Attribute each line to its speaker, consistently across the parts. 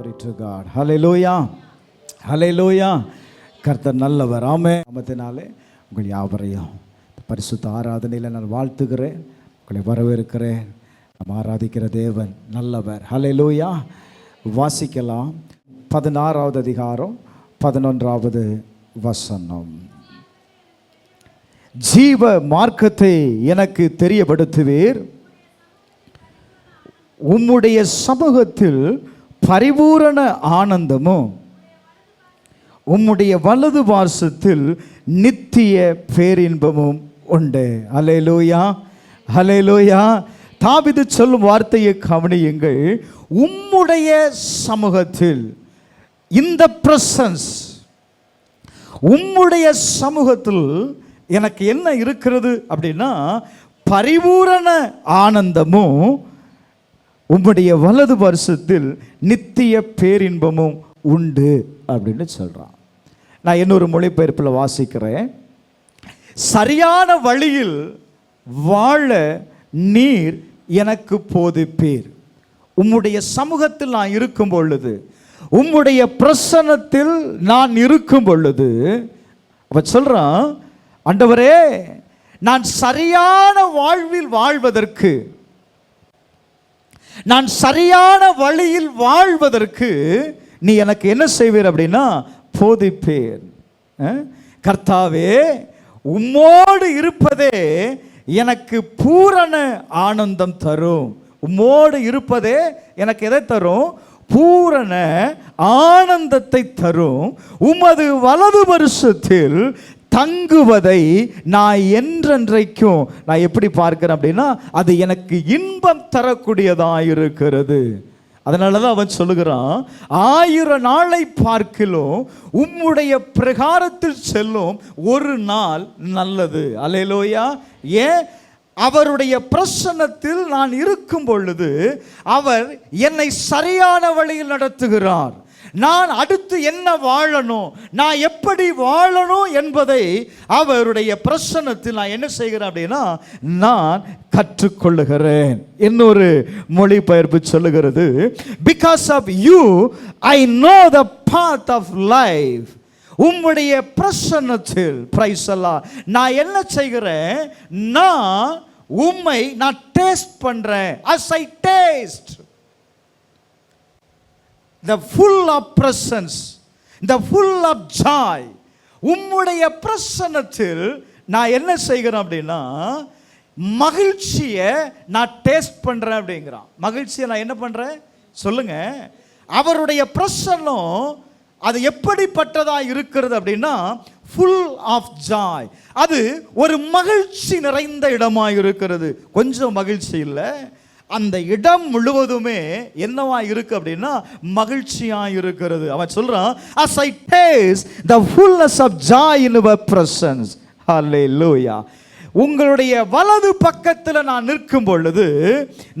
Speaker 1: Glory to God. Hallelujah. Hallelujah. கர்த்தர் நல்லவர். ஆமென். நாமத்தினாலே உங்கள் யாவரையும் பரிசுத்த ஆராதனையில் நான் வாழ்த்துகிறேன், உங்களை வரவேற்கிறேன். நாம் ஆராதிக்கிற தேவன் நல்லவர். ஹல்லேலூயா. வாசிக்கலாம் 16வது அதிகாரம் 11வது வசனம். ஜீவ மார்க்கத்தை எனக்கு தெரியப்படுத்துவீர், உம்முடைய சமூகத்தில் பரிபூரண ஆனந்தமும் உம்முடைய வலது பார்சத்தில் நித்திய பேரின்பமும் உண்டு. ஹல்லேலூயா. ஹல்லேலூயா. தாவீது சொல்லும் வார்த்தையை கவனியுங்கள். உம்முடைய சமூகத்தில், இந்த பிரசன்ஸ், உம்முடைய சமூகத்தில் எனக்கு என்ன இருக்கிறது அப்படின்னா பரிபூரண ஆனந்தமும் உம்முடைய வலது வருஷத்தில் நித்திய பேரின்பமும் உண்டு அப்படின்னு சொல்றான். நான் இன்னொரு மொழிபெயர்ப்பில் வாசிக்கிறேன். சரியான வழியில் வாழ நீர் எனக்கு போதிப்பீர். உம்முடைய சமூகத்தில் நான் இருக்கும் பொழுது, உம்முடைய பிரசன்னத்தில் நான் இருக்கும் பொழுது, அவ சொல்றான், ஆண்டவரே, நான் சரியான வாழ்வில் வாழ்வதற்கு, நான் சரியான வழியில் வாழ்வதற்கு நீ எனக்கு என்ன செய்வீர் அப்படின்னா போதிப்பேர். கர்த்தாவே, உம்மோடு இருப்பதே எனக்கு பூரண ஆனந்தம் தரும். உம்மோடு இருப்பதே எனக்கு எதை தரும்? பூரண ஆனந்தத்தை தரும். உமது வலது வருஷத்தில் தங்குவதை நான் என்றென்றைக்கும் நான் எப்படி பார்க்கிறேன் அப்படின்னா அது எனக்கு இன்பம் தரக்கூடியதாக இருக்கிறது. அதனால தான் அவன் சொல்லுகிறான், 1000 நாளை பார்க்கிலும் உம்முடைய பிரகாரத்தில் செல்லும் ஒரு நாள் நல்லது. அல்லேலூயா. ஏன்? அவருடைய பிரசன்னத்தில் நான் இருக்கும் பொழுது அவர் என்னை சரியான வழியில் நடத்துகிறார். நான் அடுத்து என்ன வாழணும், நான் எப்படி வாழணும் என்பதை அவருடைய பிரசன்னத்தில் நான் என்ன செய்கிறேன் அப்படின்னா நான் கற்றுக்கொள்ளுகிறேன். இன்னொரு மொழிபெயர்ப்பு சொல்லுகிறது, because of you I know the path of life. உம்முடைய பிரசன்னத்தில் பிரைஸ் அல்லாஹ் நான் என்ன செய்கிறேன், நான் உம்மை நான் டேஸ்ட் பண்றேன். as I taste the full of presence, the full of joy. உம்முடைய பிரசன்னத்தில் நான் என்ன செய்கிறேன் அப்படின்னா மகிழ்ச்சியை நான் டேஸ்ட் பண்றேன் அப்படிங்கிறான். மகிழ்ச்சியை நான் என்ன பண்றேன் சொல்லுங்க. அவருடைய பிரசன்னம் அது எப்படிப்பட்டதா இருக்கிறது அப்படின்னா full of joy. அது ஒரு மகிழ்ச்சி நிறைந்த இடமாக இருக்கிறது. கொஞ்சம் மகிழ்ச்சி இல்லை, அந்த இடம் முழுவதுமே என்னவா இருக்கு அப்படின்னா மகிழ்ச்சியா இருக்கிறது. அவன் சொல்றான், as I taste the fullness of joy in your presence. Hallelujah. உங்களுடைய வலது பக்கத்தில் நான் நிற்கும் பொழுது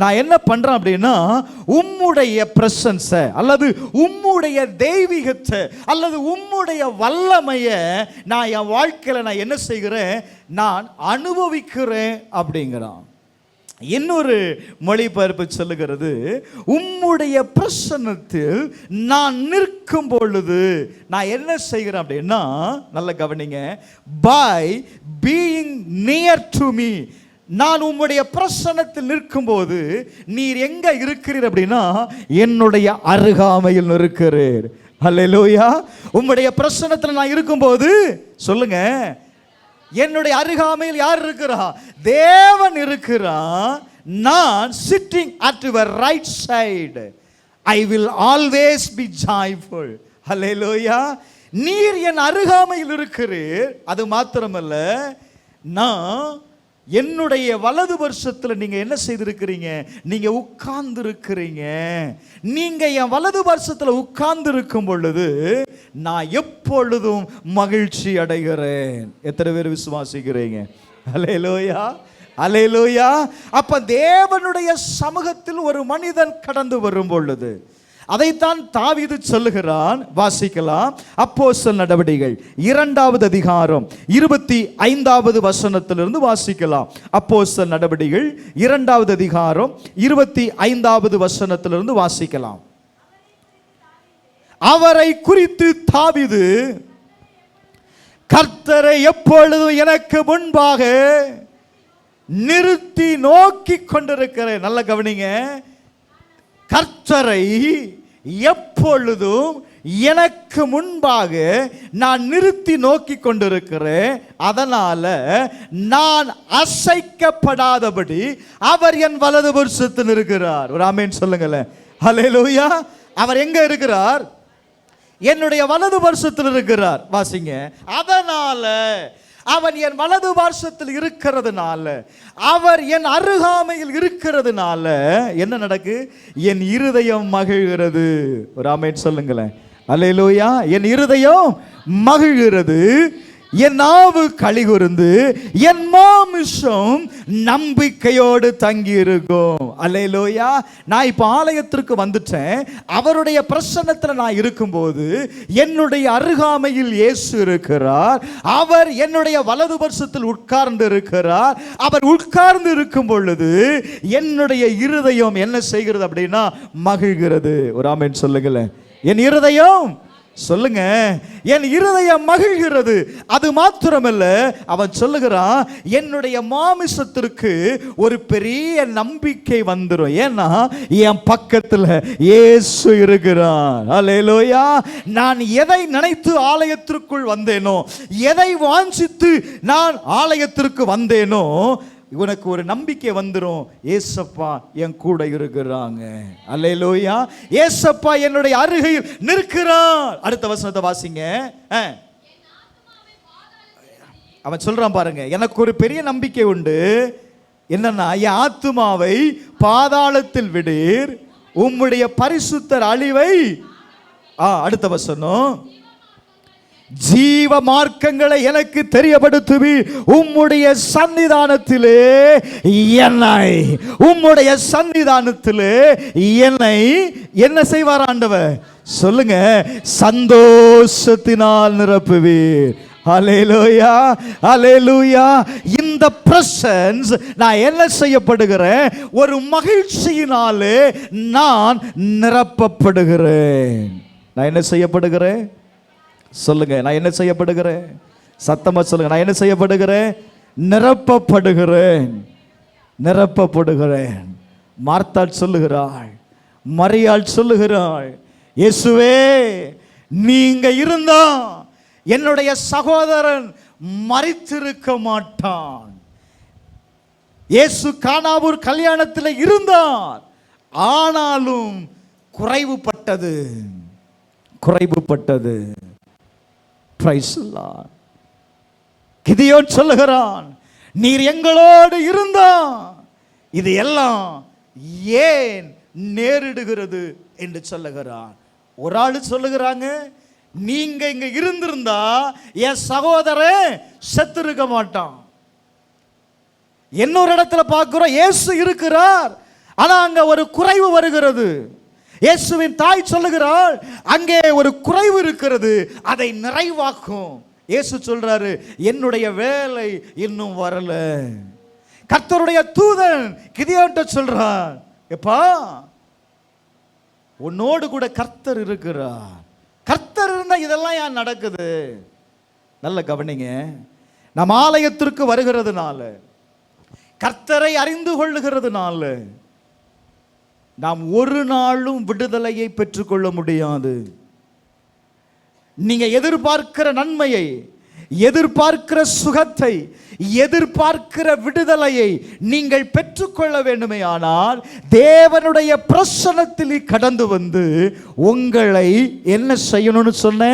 Speaker 1: நான் என்ன பண்றேன் அப்படின்னா உம்முடைய பிரசன்ஸை அல்லது உம்முடைய தெய்வீகத்தை அல்லது உம்முடைய வல்லமையை நான் என் வாழ்க்கையில் நான் என்ன செய்கிறேன், நான் அனுபவிக்கிறேன் அப்படிங்கிறான். இன்னொரு மொழிபெயர்ப்பு சொல்லுகிறது, உம்முடைய பிரசன்னத்தில் நான் நிற்கும் பொழுது நான் என்ன செய்கிறேன் அப்படின்னா, நல்ல கவனிங்க, by being near to me. நான் உம்முடைய பிரசன்னத்தில் நிற்கும் போது நீர் எங்க இருக்கிறீர் அப்படின்னா என்னுடைய அருகாமையில் இருக்கிறீர். ஹல்லேலூயா. உம்முடைய பிரசன்னத்தில் நான் இருக்கும்போது சொல்லுங்க, என்னுடைய அருகாமையில் யார் இருக்கிறா? தேவன் இருக்கிறார். நான் sitting at your right side. I will always be joyful. Hallelujah. நீர் என் அருகாமையில் இருக்கிறீர். அது மாத்திரமல்ல, நான் என்னுடைய வலது வருஷத்தில் நீங்க என்ன செய்திருக்கிறீங்க, நீங்க உட்கார்ந்து இருக்கிறீங்க. நீங்க என் வலது வருஷத்தில் உட்கார்ந்து இருக்கும் பொழுது நான் எப்பொழுதும் மகிழ்ச்சி அடைகிறேன். எத்தனை பேர் விசுவாசிக்கிறீங்க? அல்லேலூயா. அல்லேலூயா. அப்ப தேவனுடைய சமூகத்தில் ஒரு மனிதன் கடந்து வரும் பொழுது அதைத்தான் தாவீது சொல்லுகிறான். வாசிக்கலாம். அப்போஸ்தலர் நடவடிக்கைகள் 2வது அதிகாரம் 25வது வசனத்திலிருந்து வாசிக்கலாம். அப்போஸ்தலர் நடவடிக்கைகள் 2வது அதிகாரம் 25வது வசனத்திலிருந்து வாசிக்கலாம். அவரை குறித்து தாவீது, கர்த்தரை எப்பொழுதும் எனக்கு முன்பாக நிறுத்தி நோக்கி கொண்டிருக்கிறேன். நல்ல கவனிங்க, கர்த்தரை எப்பொழுதும் எனக்கு முன்பாக நான் நிறுத்தி நோக்கி கொண்டிருக்கிறேன். அதனால நான் அசைக்கப்படாதபடி அவர் என் வலது புருஷத்தில் இருக்கிறார். ஒரு ஆமென் சொல்லுங்களேன். ஹல்லேலூயா. அவர் எங்க இருக்கிறார்? என்னுடைய வலது பார்சத்தில் இருக்கிறார். வாசிங்க. அதனால அவன் என் வலது பார்சத்தில் இருக்கிறதுனால, அவர் என் அருகாமையில் இருக்கிறதுனால என்ன நடக்கு? என் இருதயம் மகிழ்கிறது. ஒரு ஆமென் சொல்லுங்களேன். அல்லேலூயா. என் இருதயம் மகிழ்கிறது, என் நாவு களிகூர்ந்து, என் மாமிசம் நம்பிக்கையோடு தங்கி இருக்கும். அல்லேலூயா. நான் இப்ப ஆலயத்திற்கு வந்துட்டேன். அவருடைய பிரசன்னத்தில் நான் இருக்கும்போது என்னுடைய அருகாமையில் இயேசு இருக்கிறார். அவர் என்னுடைய வலது பட்சத்தில் உட்கார்ந்து இருக்கிறார். அவர் உட்கார்ந்து இருக்கும் பொழுது என்னுடைய இருதயம் என்ன செய்கிறது அப்படின்னா மகிழ்கிறது. ஒரு ஆமென் சொல்லுங்களேன். என் இருதயம், சொல்லுங்க, என் இருதயம் மகிழ்கிறது. அது மாத்திரமல்ல, அவன் சொல்லுகிறான், என்னுடைய மாமிசத்திற்கு ஒரு பெரிய நம்பிக்கை வந்துடும். ஏன்னா என் பக்கத்தில் இயேசு இருக்கிறான். அல்லேலூயா. நான் எதை நினைத்து ஆலயத்திற்குள் வந்தேனோ, எதை வாஞ்சித்து நான் ஆலயத்திற்கு வந்தேனோ, இவனுக்கு ஒரு நம்பிக்கை வந்துடும். ஏசப்பா என் கூட இருக்கிறாங்க. அல்லேலூயா. ஏசப்பா என்னுடைய அருகில் நிற்கிறார். அடுத்த வசனத்தை வாசிங்க. அவன் சொல்றான் பாருங்க, எனக்கு ஒரு பெரிய நம்பிக்கை உண்டு. என்னன்னா, என் ஆத்துமாவை பாதாளத்தில் விடீர், உம்முடைய பரிசுத்தர் அழிவை. அடுத்த வசனம், ஜீவ மார்க்கங்களை எனக்கு தெரியப்படுத்துவி, உம்முடைய சன்னிதானத்திலே என்னை, உம்முடைய சன்னிதானத்திலே என்னை என்ன செய்வார் ஆண்டவர்? சொல்லுங்க, சந்தோஷத்தினால் நிரப்புவீர். ஹல்லேலூயா, ஹல்லேலூயா. இந்த பிரசன்ஸ் நான் என்ன செய்யப்படுகிறேன்? ஒரு மகிழ்ச்சியினாலே நான் நிரப்பப்படுகிறேன். நான் என்ன செய்யப்படுகிறேன்? சொல்லுங்க, நான் என்ன செய்யப்படுகிறேன்? சத்தமா சொல்லுங்க, நான் என்ன செய்யப்படுகிறேன்? நிரப்பப்படுகிறேன், நிரப்பப்படுகிறேன். மார்த்தாள் சொல்லுகிறாள், மரியாள் சொல்லுகிறாள், இயேசுவே நீங்க இருந்தா என்னுடைய சகோதரன் மரித்திருக்க மாட்டான். இயேசு கானாவூர் கல்யாணத்தில் இருந்தார், ஆனாலும் குறைவுபட்டது, குறைவுபட்டது. கிதியோன் சொல்லுகிறான், நீர் எங்களோடு இருந்தா இது எல்லாம் ஏன் நேரிடுகிறது என்று சொல்லுகிறான். ஒரு ஆளு சொல்லுகிறாங்க, நீங்க இங்க இருந்திருந்தா என் சகோதரன் செத்திருக்க மாட்டான். இன்னொரு இடத்துல பார்க்கிறோம், இயேசு இருக்கிறார், ஆனா அங்க ஒரு குறைவு வருகிறது. இயேசுவின் தாய் சொல்லுகிறாள், அங்கே ஒரு குறைவு இருக்கிறது, அதை நிறைவாக்கும். இயேசு சொல்றாரு, என்னுடைய வேலை இன்னும் வரல. கர்த்தருடைய தூதன் கிதியோன்ட்ட சொல்றான், எப்பா உன்னோடு கூட கர்த்தர் இருக்கிறார். கர்த்தர் இருந்தா இதெல்லாம் ஏன் நடக்குது? நல்ல கவனிங்க. நம் ஆலயத்திற்கு வருகிறதுனால, கர்த்தரை அறிந்து கொள்ளுகிறதுனால நாம் ஒரு நாளும் விடுதலையை பெற்றுக்கொள்ள முடியாது. நீங்க எதிர்பார்க்கிற நன்மையை, எதிர்பார்க்கிற சுகத்தை, எதிர்பார்க்கிற விடுதலையை நீங்கள் பெற்றுக்கொள்ள வேண்டுமே ஆனால் தேவனுடைய பிரசன்னத்தில் கடந்து வந்து உங்களை என்ன செய்யணும்னு சொன்ன?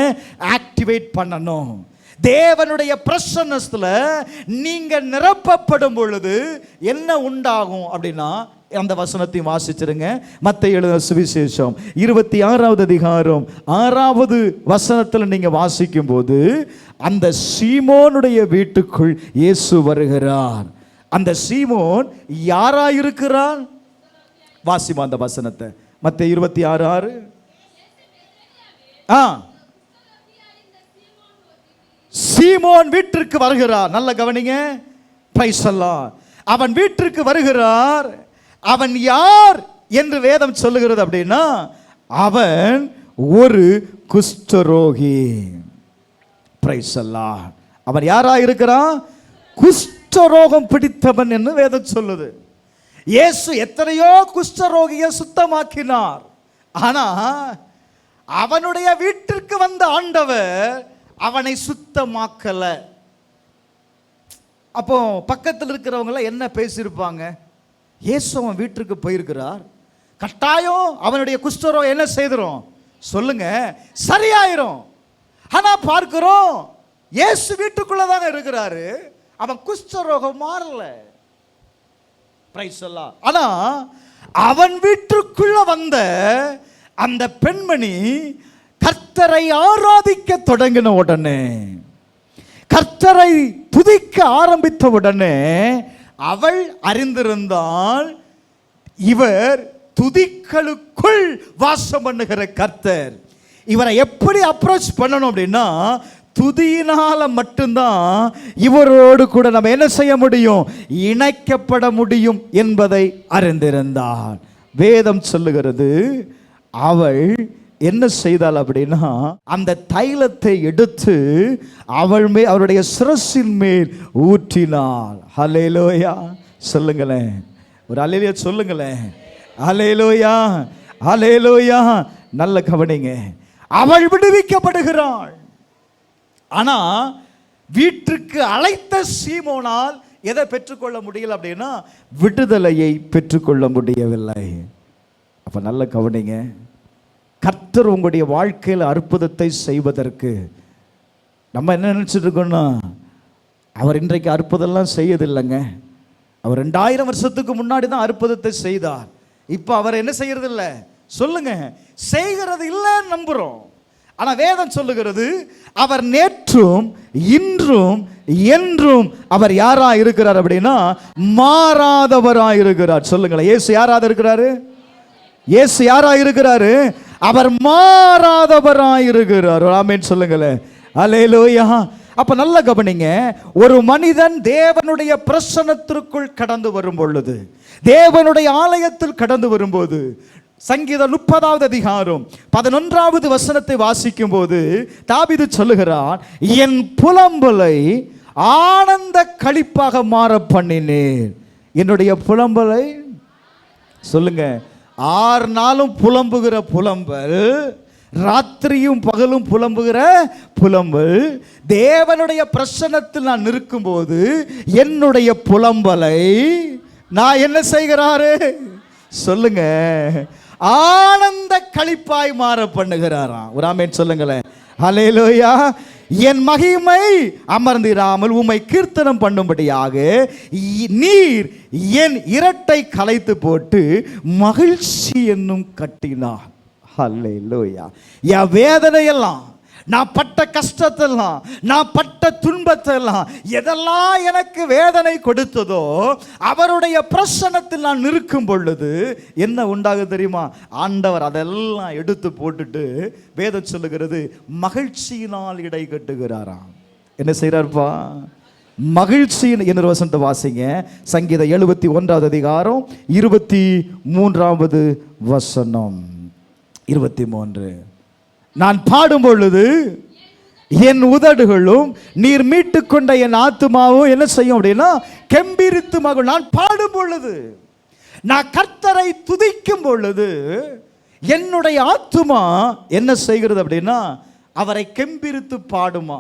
Speaker 1: ஆக்டிவேட் பண்ணணும். தேவனுடைய பிரசன்னத்தில் நீங்க நிரப்பப்படும் பொழுது என்ன உண்டாகும் அப்படின்னா, அந்த வசனத்தை வாசிச்சிருங்க. மத்தேயு எழுதின சுவிசேஷம் 26வது அதிகாரம் 6வது வசனத்தில் நீங்க வாசிக்கும் போது, அந்த சீமோனுடைய வீட்டுக்குள் இயேசு வருகிறார். அந்த சீமோன் யாராயிருக்கிறான்? வாசிமா அந்த வசனத்தை. மத்தேயு 26:6. சீமோன் வீட்டிற்கு வருகிறார். நல்ல கவனிங்க. பிரைஸ் அல்லாஹ். அவன் வீட்டிற்கு வருகிறார். அவன் யார் என்று வேதம் சொல்லுகிறது அப்படின்னா, அவன் ஒரு குஷ்டரோகி. பிரைஸ் அல்லாஹ். அவன் யாரா இருக்கிறான்? குஷ்டரோகம் பிடித்தவன் என்று வேதம் சொல்லுது. இயேசு எத்தனையோ குஷ்டரோகியை சுத்தமாக்கினார். ஆனா அவனுடைய வீட்டிற்கு வந்த ஆண்டவர் அவனை சுத்தமாக்கல. அப்போ பக்கத்தில் இருக்கிறவங்க என்ன பேசியிருப்பாங்க? இயேசு அவன் வீட்டிற்கு போயிருக்கிறார், கட்டாயம் அவனுடைய குஷ்டரோகம் என்ன செய்திரும் சொல்லுங்க, சரியாயிரும். ஆனா பார்க்கிறோம் இயேசு வீட்டுக்குள்ளதாங்க இருக்கிறாரு, அவன் குஷ்டரோகம் மாறல. பிரைஸ் அல்லாஹ். ஆனா அவன் வீட்டுக்குள்ள வந்த அந்த பெண்மணி கர்த்தரை ஆராதிக்க தொடங்கின உடனே, கர்த்தரை துதிக்க ஆரம்பித்த உடனே அவள் அறிந்திருந்தால் இவர் துதிகளுக்குள் வாசம் பண்ணுகிற கர்த்தர். இவரை எப்படி அப்ரோச் பண்ணணும் அப்படின்னா, துதியினால மட்டும்தான் இவரோடு கூட நம்ம என்ன செய்ய முடியும், இணைக்கப்பட முடியும் என்பதை அறிந்திருந்தார். வேதம் சொல்லுகிறது, அவள் என்ன செய்தாள் அப்படின்னா, அந்த தைலத்தை எடுத்து அவருடைய சிரசின் மேல் ஊற்றினாள். ஹல்லேலூயா சொல்லுங்களேன், ஒரு அல்லேலூயா சொல்லுங்களேன். ஹல்லேலூயா ஹல்லேலூயா. நல்ல கவனிங்க, அவள் விடுவிக்கப்படுகிறாள். ஆனா வீட்டுக்கு அழைத்த சீமோனால் எதை பெற்றுக்கொள்ள முடியல அப்படின்னா, விடுதலையை பெற்றுக்கொள்ள முடியவில்லை. அப்ப நல்ல கவனிங்க, கர்த்தர் உங்களுடைய வாழ்க்கையில் அற்புதத்தை செய்வதற்கு நம்ம என்ன நினைச்சிட்டு இருக்கோம்னா, அவர் இன்றைக்கு அற்புதம்லாம் செய்யதில்லைங்க, அவர் 2000 வருஷத்துக்கு முன்னாடி தான் அற்புதத்தை செய்தார். இப்போ அவர் என்ன செய்யறது இல்லை சொல்லுங்க, செய்கிறது இல்லைன்னு நம்புறோம். ஆனா வேதம் சொல்லுகிறது, அவர் நேற்றும் இன்றும் என்றும் அவர் யாரா இருக்கிறார் அப்படின்னா, மாறாதவரா இருக்கிறார். சொல்லுங்களேன், இயேசு யாரா இருக்கிறாரு? இயேசு யாரா இருக்கிறாரு? அவர் மாறாதவரா இருக்கிறார். ஆமென் சொல்லுங்களேன். அல்லேலூயா. அப்ப நல்ல கவனிங்க, ஒரு மனிதன் தேவனுடைய பிரசன்னத்திற்குள் கடந்து வரும் பொழுது, தேவனுடைய ஆலயத்தில் கடந்து வரும்போது, சங்கீதம் 30வது அதிகாரம் 11வது வசனத்தை வாசிக்கும் போது தாவீது சொல்லுகிறான், என் புலம்பலை ஆனந்த களிப்பாக மாற பண்ணினேன். என்னுடைய புலம்பலை சொல்லுங்க, 6 நாளும் புலம்புகிற புலம்பல், ராத்திரியும் பகலும் புலம்புகிற புலம்பல், தேவனுடைய பிரசன்னத்தில் நான் இருக்கும்போது என்னுடைய புலம்பலை நான் என்ன செய்கிறாரு சொல்லுங்க, ஆனந்த களிப்பாய் மாற பண்ணுகிறாராம். ஒரு ஆமென் சொல்லுங்களேன். ஹல்லேலூயா. என் மகிமை அமர்ந்திராமல் உம்மை கீர்த்தனம் பண்ணும்படியாக நீர் என் இரட்டை கலைத்து போட்டு மகிழ்ச்சி என்னும் கட்டினார். ஹல்லேலூயா. என் வேதனையெல்லாம், நான் பட்ட கஷ்டத்தெல்லாம், நான் பட்ட துன்பத்தெல்லாம், எதெல்லாம் எனக்கு வேதனை கொடுத்ததோ, அவருடைய பிரசன்னத்தில் நான் இருக்கும் பொழுது என்ன உண்டாக தெரியுமா? ஆண்டவர் அதெல்லாம் எடுத்து போட்டுட்டு வேதம் சொல்லுகிறது, மகிழ்ச்சியினால் இடை கட்டுகிறாராம். என்ன செய்யறாருப்பா? மகிழ்ச்சியின் இன்னொரு வசனத்தை வாசிங்க, சங்கீதம் 71வது அதிகாரம் 23வது வசனம். 23. நான் பாடும் பொழுது என் உதடுகளும் நீர் மீட்டு கொண்ட என் ஆத்துமாவும் என்ன செய்யும் அப்படின்னா, கெம்பீரித்து மகிழும். நான் பாடும் பொழுது, நான் கர்த்தரை துதிக்கும் பொழுது என்னுடைய ஆத்துமா என்ன செய்கிறது அப்படின்னா, அவரை கெம்பீரித்து பாடுமா.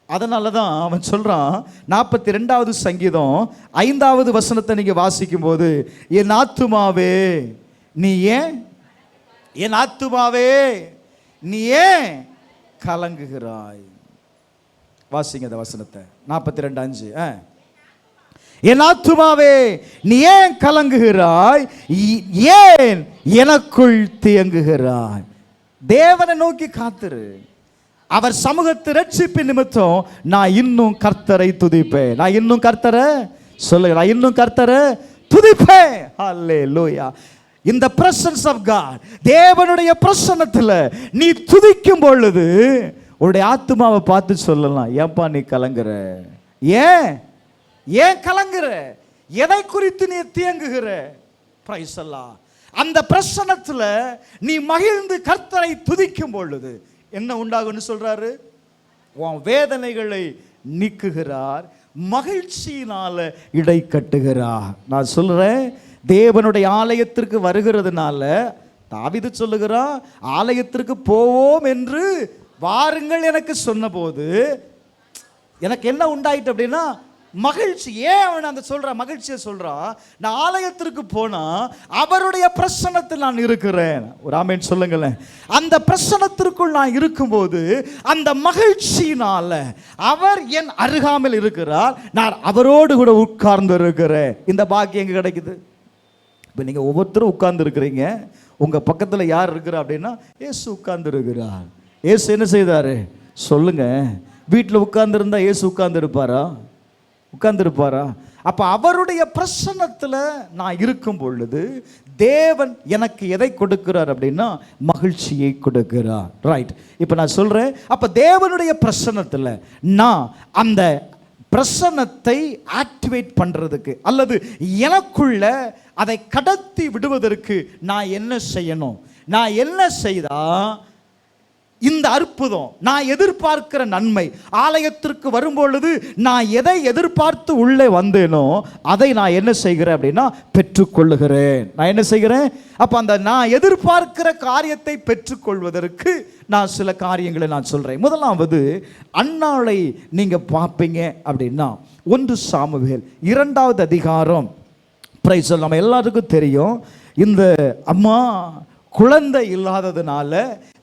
Speaker 1: அதனால தான் அவன் சொல்றான், 42வது சங்கீதம் 5வது வசனத்தை நீங்க வாசிக்கும் போது, என் ஆத்துமாவே நீ ஏன், என் ஆத்துமாவே நீ ஏன் கலங்குகிறாய். வாசிங்க அந்த வசனத்தை. 42:5. என் ஆத்துமாவே நீ ஏன் கலங்குகிறாய், ஏன் எனக்குள் தியங்குகிறாய். தேவனை நோக்கி காத்திரு, அவர் சமூகத்து ரட்சிப்பின் நிமித்தம் நான் இன்னும் கர்த்தரை துதிப்பேன். நான் இன்னும் கர்த்தரை சொல்லுங்க, நான் இன்னும் கர்த்தரை துதிப்பேன். ஹல்லேலூயா. இந்த பிரசன்ஸ் ஆஃப் காட், தேவனுடைய பிரசன்னத்தில் நீ துதிக்கும் பொழுது உன்னுடைய ஆத்துமாவை பார்த்து சொல்லலாம், ஏன்பா நீ கலங்குற, ஏன் ஏன் கலங்குற, எதை குறித்து நீ தியங்குகிற. பிரைஸ் அல்லாஹ். அந்த பிரசன்னத்துல நீ மகிழ்ந்து கர்த்தரை துதிக்கும் பொழுது என்ன உண்டாகும்னு சொல்றாரு? உன் வேதனைகளை நீக்குகிறார், மகிழ்ச்சியினால இடை கட்டுகிறார். நான் சொல்றேன், தேவனுடைய ஆலயத்திற்கு வருகிறதுனால தாவீது சொல்லுகிறான், ஆலயத்திற்கு போவோம் என்று வாருங்கள் எனக்கு சொன்னபோது எனக்கு என்ன உண்டாயிட்டு அப்படின்னா மகிழ்ச்சி. ஏன் அவன் அந்த சொல்ற மகிழ்ச்சியை சொல்றான்? நான் ஆலயத்திற்கு போனா அவருடைய பிரசன்னத்தில் நான் இருக்கிறேன். ஒரு ஆமென் சொல்லுங்களேன். அந்த பிரசன்னத்திற்குள் நான் இருக்கும்போது அந்த மகிழ்ச்சியினால அவர் என் அருகாமையில் இருக்கிறார், நான் அவரோடு கூட உட்கார்ந்து இருக்கிறேன். இந்த பாக்கியம் எங்க கிடைக்குது? இப்போ நீங்க ஒவ்வொருத்தரும் உட்கார்ந்து இருக்கிறீங்க, உங்க பக்கத்துல யார் இருக்கிறா அப்படின்னா இயேசு உட்கார்ந்து இருக்கிறார். இயேசு என்ன செய்தாரு சொல்லுங்க? வீட்டில் உட்கார்ந்து இருந்தா இயேசு உட்கார்ந்து இருப்பாரா? உட்கார்ந்துருப்பாரா? அப்ப அவருடைய பிரசன்னத்தில் நான் இருக்கும் பொழுது தேவன் எனக்கு எதை கொடுக்கிறார் அப்படின்னா மகிழ்ச்சியை கொடுக்கிறார். ரைட். இப்போ நான் சொல்றேன், அப்ப தேவனுடைய பிரசன்னத்தில் நான் அந்த பிரசன்னத்தை ஆக்டிவேட் பண்றதுக்கு அல்லது எனக்குள்ள அதை கடத்தி விடுவதற்கு நான் என்ன செய்யணும்? நான் என்ன செய்தா இந்த அற்புதம், நான் எதிர்பார்க்கிற நன்மை, ஆலயத்திற்கு வரும்பொழுது நான் எதை எதிர்பார்த்து உள்ளே வந்தேனோ அதை நான் என்ன செய்கிறேன் அப்படின்னா பெற்றுக்கொள்ளுகிறேன். நான் என்ன செய்கிறேன்? அப்போ அந்த நான் எதிர்பார்க்கிற காரியத்தை பெற்றுக்கொள்வதற்கு நான் சில காரியங்களை நான் சொல்கிறேன். முதலாவது, அன்னாளை நீங்கள் பார்ப்பீங்க அப்படின்னா 1 சாமுவேல் 2வது அதிகாரம். பிரைஸ் நம்ம எல்லாருக்கும் தெரியும், இந்த அம்மா குழந்தை இல்லாததுனால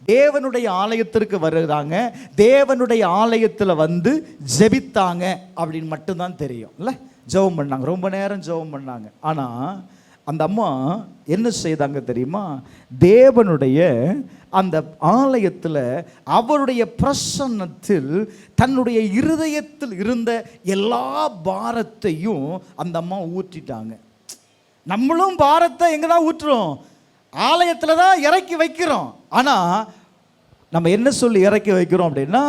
Speaker 1: தேவனுடைய ஆலயத்திற்கு வருகிறாங்க, தேவனுடைய ஆலயத்தில் வந்து ஜெபித்தாங்க அப்படின்னு மட்டும்தான் தெரியும் இல்லை? ஜெபம் பண்ணாங்க, ரொம்ப நேரம் ஜெபம் பண்ணாங்க. ஆனால் அந்த அம்மா என்ன செய்தாங்க தெரியுமா? தேவனுடைய அந்த ஆலயத்தில் அவருடைய பிரசன்னத்தில் தன்னுடைய இருதயத்தில் இருந்த எல்லா பாரத்தையும் அந்த அம்மா ஊற்றிட்டாங்க. நம்மளும் பாரத்தை எங்கே தான் ஊற்றுறோம்? ஆலயத்தில் தான் இறக்கி வைக்கிறோம். ஆனால் நம்ம என்ன சொல்லி இறக்கி வைக்கிறோம் அப்படின்னா,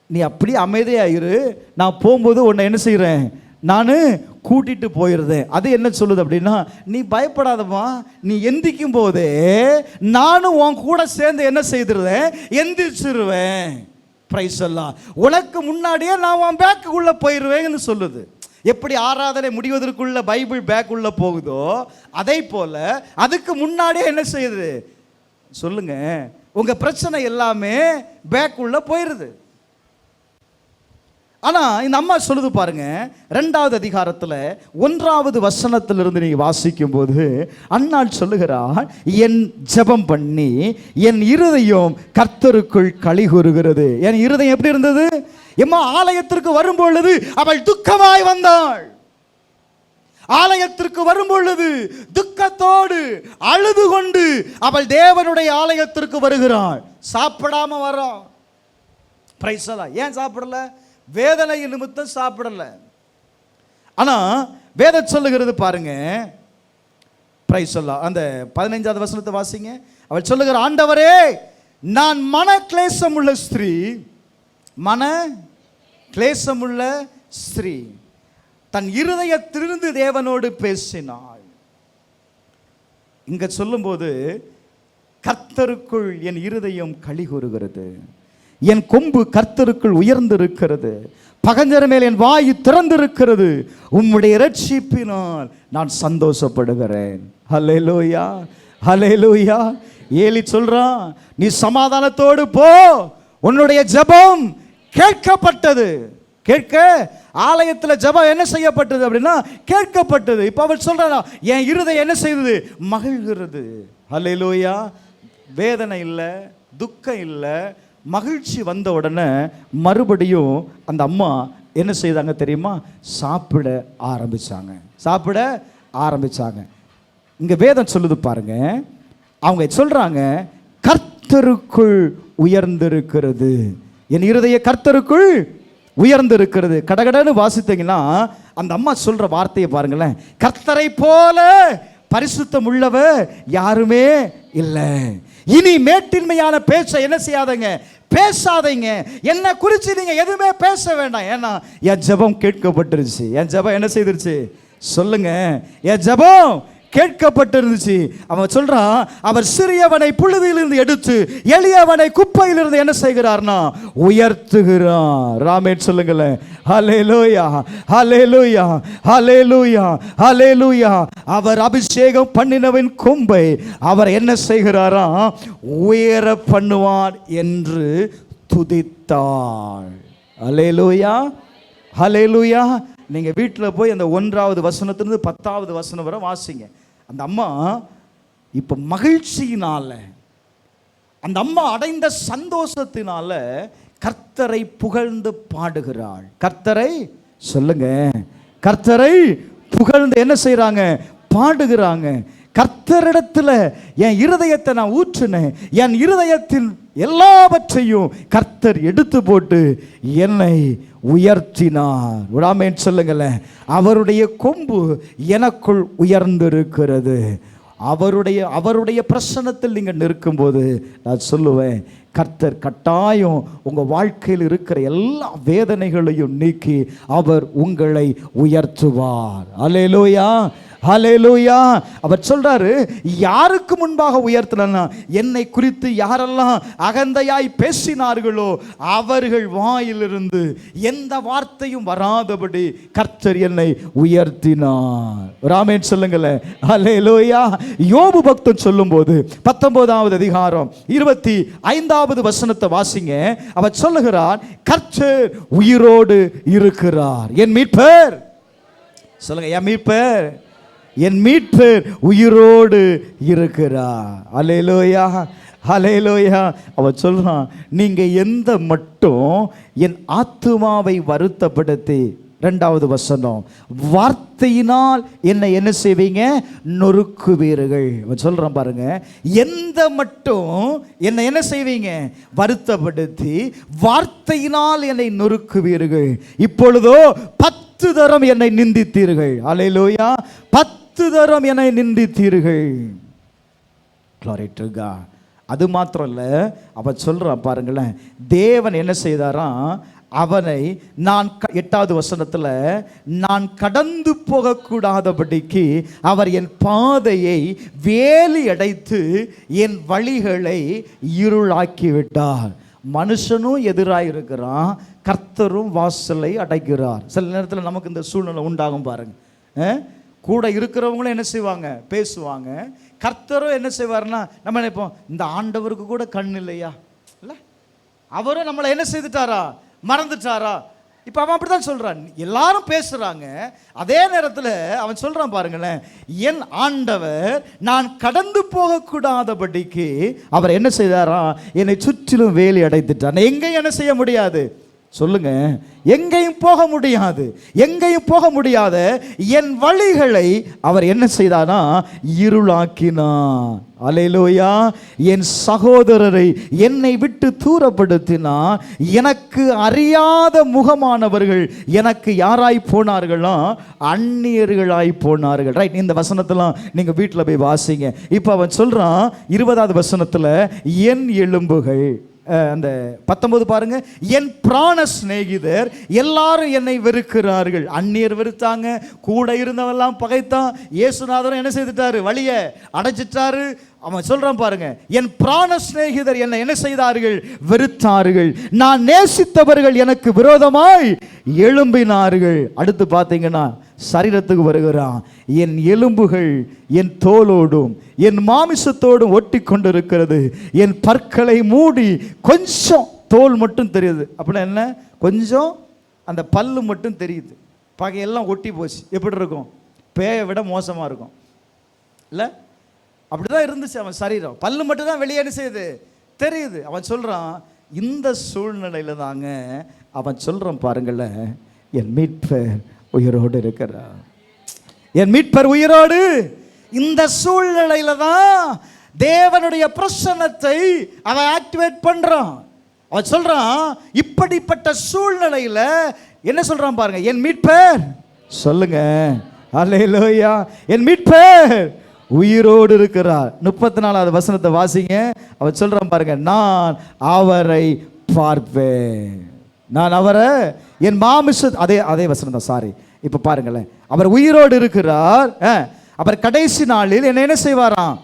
Speaker 1: நீ அப்படியே அமைதியாயிரு, நான் போகும்போது உன்னை என்ன செய்கிறேன், நான் கூட்டிட்டு போயிடுறேன். அது என்ன சொல்லுது அப்படின்னா, நீ பயப்படாதம்மா, நீ எந்திக்கும் போதே நானும் உன் கூட சேர்ந்து என்ன செய்திருவேன், எந்திரிச்சிருவேன். பிரைஸ் எல்லாம் உனக்கு முன்னாடியே நான் உன் பேக்குள்ளே போயிடுவேன்னு சொல்லுது. எப்படி ஆராதனை முடிவதற்குள்ள பைபிள் பேக் உள்ள போகுதோ அதே போல அதுக்கு முன்னாடியே என்ன செய்யுது சொல்லுங்க, உங்க பிரச்சனை எல்லாமே பேக் உள்ள போயிருது. ஆனா இந்த அம்மா சொல்லுது பாருங்க, 2வது அதிகாரத்துல 1வது வசனத்திலிருந்து நீங்க வாசிக்கும் போது அன்னாள் சொல்லுகிறாள், என் ஜெபம் பண்ணி என் இருதயம் கர்த்தருக்குள் களி கூறுகிறது. என் இருதயம் எப்படி இருந்தது? எம்மா ஆலயத்திற்கு வரும்பொழுது அவள் துக்கமாய் வந்தாள். ஆலயத்திற்கு வரும்பொழுது துக்கத்தோடு அழுது கொண்டு அவள் தேவனுடைய ஆலயத்திற்கு வருகிறாள். சாப்பிடாம வரான். பிரைஸ் எல்லாம். ஏன் சாப்பிடல? வேதனை நிமித்தம் சாப்பிடல. ஆனா வேதம் சொல்லுகிறது பாருங்க, பிரைஸ் எல்லாம். அந்த 15வது வசனத்தை வாசிங்க. அவள் சொல்லுகிற, ஆண்டவரே, நான் மன கிளேசமுள்ள ஸ்திரீ, மன கிளேசமுள்ள ஸ்திரீ, தன் இருதயத்திலிருந்து தேவனோடு பேசினாள். இங்க சொல்லும்போது கர்த்தருக்குள் என் இருதயம் களி கூறுகிறது, என் கொம்பு கர்த்தருக்குள் உயர்ந்திருக்கிறது, பகஞ்சர் மேல் என் வாய் திறந்திருக்கிறது, உம்முடைய இரட்சிப்பினால் நான் சந்தோஷப்படுகிறேன். ஹல்லேலூயா, ஹல்லேலூயா. ஏலி சொல்றான், நீ சமாதானத்தோடு போ, உன்னுடைய ஜெபம் கேட்கப்பட்டது. கேட்க ஆலயத்தில் ஜெபம் என்ன செய்யப்பட்டது அப்படின்னா கேட்கப்பட்டது. இப்போ அவள் சொல்றா, என் இருதயம் என்ன செய்தது? மகிழ்கிறது. ஹல்லேலூயா. வேதனை இல்லை, துக்கம் இல்லை, மகிழ்ச்சி வந்த உடனே மறுபடியும் அந்த அம்மா என்ன செய்தாங்க தெரியுமா? சாப்பிட ஆரம்பிச்சாங்க. சாப்பிட ஆரம்பிச்சாங்க. இங்க வேதம் சொல்லுது பாருங்க, அவங்க சொல்றாங்க, கர்த்தருக்குள் உயர்ந்திருக்கிறது, என் இருதய கர்த்தருக்குள் உயர்ந்திருக்கிறது. கடகடன்னு வாசித்தீங்கன்னா அந்த அம்மா சொல்ற வார்த்தையை பாருங்களேன், கர்த்தரை போல பரிசுத்தம் உள்ளவர் யாருமே இல்லை. இனி மேட்டின்மையான பேச்சை என்ன செய்யாதீங்க, பேசாதீங்க. என்ன குறித்து நீங்க எதுவுமே பேச வேண்டாம். ஏன்னா என் ஜெபம் கேட்கப்பட்டுருச்சு. என் ஜெபம் என்ன செய்திருச்சு சொல்லுங்க, என் ஜெபம் கேட்கப்பட்டிருந்துச்சு. அவன் சொல்றான், அவர் சிறியவனை புழுதியிலிருந்து எடுத்து எளியவனை குப்பையிலிருந்து என்ன செய்கிறார்னா உயர்த்துகிறார். ராமேன் சொல்லுங்களேன். ஹல்லேலூயா, ஹல்லேலூயா, ஹல்லேலூயா, ஹல்லேலூயா. அவர் அபிஷேகம் பண்ணினவன் கொம்பை அவர் என்ன செய்கிறாரா உயர பண்ணுவார் என்று துதித்தாள். ஹல்லேலூயா, ஹல்லேலூயா. நீங்கள் வீட்டில் போய் அந்த 1வது வசனத்திலிருந்து 10வது வசனம் வரை வாசிங்க. அந்த அம்மா இப்போ மகிழ்ச்சியினால, அந்த அம்மா அடைந்த சந்தோஷத்தினால கர்த்தரை புகழ்ந்து பாடுகிறாள். கர்த்தரை சொல்லுங்க, கர்த்தரை புகழ்ந்து என்ன செய்கிறாங்க, பாடுகிறாங்க. கர்த்தரிடத்தில் என் இருதயத்தை நான் ஊற்றினேன், என் இருதயத்தில் எல்லாவற்றையும் கர்த்தர் எடுத்து போட்டு என்னை உயர்த்தினார். விடாமேன் சொல்லுங்களேன். அவருடைய கொம்பு எனக்குள் உயர்ந்திருக்கிறது. அவருடைய பிரசன்னத்தில் நீங்கள் நிற்கும்போது நான் சொல்லுவேன், கர்த்தர் கட்டாயம் உங்கள் வாழ்க்கையில் இருக்கிற எல்லா வேதனைகளையும் நீக்கி அவர் உங்களை உயர்த்துவார். அல்லேலூயா, ஹல்லேலூயா. அவர் சொல்றாரு, யாருக்கு முன்பாக உயர்த்தலன்னா, என்னை குறித்து யாரெல்லாம் அகந்தையாய் பேசினார்களோ அவர்கள் வாயிலிருந்து எந்த வார்த்தையும் வராதபடி கர்த்தர் என்னை உயர்த்தினார். ராமேன் சொல்லுங்களேன். ஹல்லேலூயா. யோபு பக்தன் சொல்லும்போது 19வது அதிகாரம் 25வது வசனத்தை வாசிங்க. அவர் சொல்லுகிறார், கர்த்தர் உயிரோடு இருக்கிறார். என் மீட்பர் சொல்லுங்க, என் மீட்பர், என் மீட்பர் உயிரோடு இருக்கிறார். அல்லேலூயா, அல்லேலூயா. அவன் சொல்றான், நீங்க எந்த மட்டும் என் ஆத்துமாவை வருத்தப்படுத்தி, 2வது வசனம், வார்த்தையினால் என்னை என்ன செய்வீங்க, நொறுக்குவீர்கள். அவன் சொல்றான் பாருங்க, எந்த மட்டும் என்னை என்ன செய்வீங்க, வருத்தப்படுத்தி வார்த்தையினால் என்னை நொறுக்குவீர்கள். இப்பொழுதோ 10 தரம் என்னை நிந்தித்தீர்கள். அல்லேலூயா. 10 தரம் என்னை நிந்தித்தீர்கள். Glory to God. அது மாத்திரம் இல்லை, அவன் சொல்றான் பாருங்களேன், தேவன் என்ன செய்தாராம், அவனை நான் 8வது வசனத்தில், நான் கடந்து போகக்கூடாதபடிக்கு அவர் என் பாதையை வேலி அடைத்து என் வழிகளை இருளாக்கி விட்டார். மனுஷனும் எதிராக இருக்கிறான், கர்த்தரும் வாசலை அடைக்கிறார். சில நேரத்தில் நமக்கு இந்த சூழ்நிலை உண்டாகும் பாருங்க. கூட இருக்கிறவங்களும் என்ன செய்வாங்க, பேசுவாங்க. கர்த்தரும் என்ன செய்வார்னா, நம்ம நினைப்போம், இந்த ஆண்டவருக்கு கூட கண் இல்லையா, இல்லை அவரும் நம்மளை என்ன செய்துட்டாரா, மறந்துட்டாரா. இப்போ அவன் அப்படி தான் சொல்கிறான். எல்லாரும் பேசுகிறாங்க, அதே நேரத்தில் அவன் சொல்கிறான் பாருங்களேன், என் ஆண்டவர் நான் கடந்து போகக்கூடாதபடிக்கு அவர் என்ன செய்தாரா, என்னை சுற்றிலும் வேலி அடைத்துட்டார். எங்கேயும் என்ன செய்ய முடியாது, சொல்லுங்க, எங்கேயும் போக முடியாது. எங்கேயும் போக முடியாத என் வழிகளை அவர் என்ன செய்தானா, இருளாக்கினார். அல்லேலூயா. என் சகோதரரை என்னை விட்டு தூரப்படுத்தினார். எனக்கு அறியாத முகமானவர்கள் எனக்கு யாராய் போனார்களா, அந்நியர்களாய் போனார்கள். ரைட். இந்த வசனத்தெல்லாம் நீங்க வீட்டில் போய் வாசிங்க. இப்போ அவன் சொல்றான் 20வது வசனத்தில், என் எலும்புகள், அந்த 19 பாருங்க, என் பிராண சிநேகிதர் எல்லாரும் என்னை வெறுக்கிறார்கள். அந்நியர் வெறுத்தாங்க, கூட இருந்தவெல்லாம் பகைத்தான். இயேசுநாதரும் என்ன செய்துட்டாரு, வழியை அடைச்சிட்டாரு. அவன் சொல்றான் பாருங்க, என் பிராண சிநேகிதர் என்னை என்ன செய்தார்கள், வெறுத்தார்கள். நான் நேசித்தவர்கள் எனக்கு விரோதமாய் எழும்பினார்கள். அடுத்து பார்த்தீங்கன்னா சரீரத்துக்கு வருகிறான், என் எலும்புகள் என் தோலோடும் என் மாமிசத்தோடும் ஒட்டி கொண்டிருக்கிறது. என் பற்களை மூடி கொஞ்சம் தோல் மட்டும் தெரியுது. அப்படின்னா என்ன, கொஞ்சம் அந்த பல்லு மட்டும் தெரியுது, பகையெல்லாம் ஒட்டி போச்சு. எப்படி இருக்கும், பேயை விட மோசமாக இருக்கும் இல்லை? அப்படிதான் இருந்துச்சு அவன் சரீரம். பல்லு மட்டும் தான் வெளியே என்ன செய்யுது, தெரியுது. அவன் சொல்றான், இந்த சூழ்நிலையில தாங்க அவன் சொல்றான் பாருங்களேன், என் மீட்பர் உயிரோடு இருக்கிறார். என் மீட்பர் உயிரோடு. இந்த சூழ்நிலையில தான் தேவனுடைய பிரசன்னத்தை அவன் ஆக்டிவேட் பண்றான். அவன் சொல்றான், இப்படிப்பட்ட சூழ்நிலையில என்ன சொல்றான் பாருங்க, என் மீட்பர், சொல்லுங்க அல்லேலூயா, என் மீட்பர் உயிரோடு இருக்கிறார். 34வது வசனத்தை வாசிங்க. அவர் சொல்றான் பாருங்க, நான் அவரை பார்ப்பேன். நான் அவரை என் மாமிச, அதே வசனம் தான், சாரி. இப்போ பாருங்களேன், அவர் உயிரோடு இருக்கிறார். அவர் கடைசி நாளில் என்ன செய்வாராம்?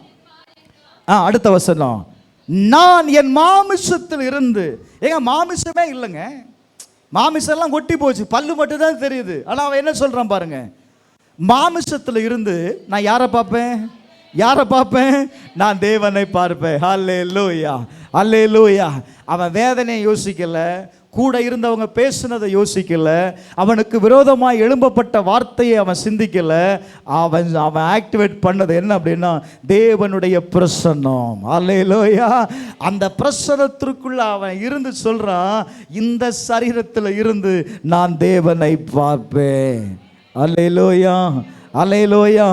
Speaker 1: அடுத்த வசனம், நான் என் மாமிசத்தில் இருந்து. ஏங்க மாமிசமே இல்லைங்க, மாமிசெல்லாம் கொட்டி போச்சு, பல்லு மட்டும் தான் தெரியுது. ஆனால் அவன் என்ன சொல்கிறான் பாருங்க, மாமிசத்தில் இருந்து நான் யாரை பார்ப்பேன்? யாரை பார்ப்பேன்? நான் தேவனை பார்ப்பேன். அல்லேலூயா, அல்லேலூயா. அவன் வேதனையை யோசிக்கல, கூட இருந்தவங்க பேசுனதை யோசிக்கல, அவனுக்கு விரோதமாக எழும்பப்பட்ட வார்த்தையை அவன் சிந்திக்கல. அவன் ஆக்டிவேட் பண்ணது என்ன அப்படின்னா தேவனுடைய பிரசன்னம். அல்லேலூயா. அந்த பிரசன்னத்திற்குள்ள அவன் இருந்து சொல்றான், இந்த சரீரத்தில் இருந்து நான் தேவனை பார்ப்பேன். அல்லேலூயா, அல்லேலூயா,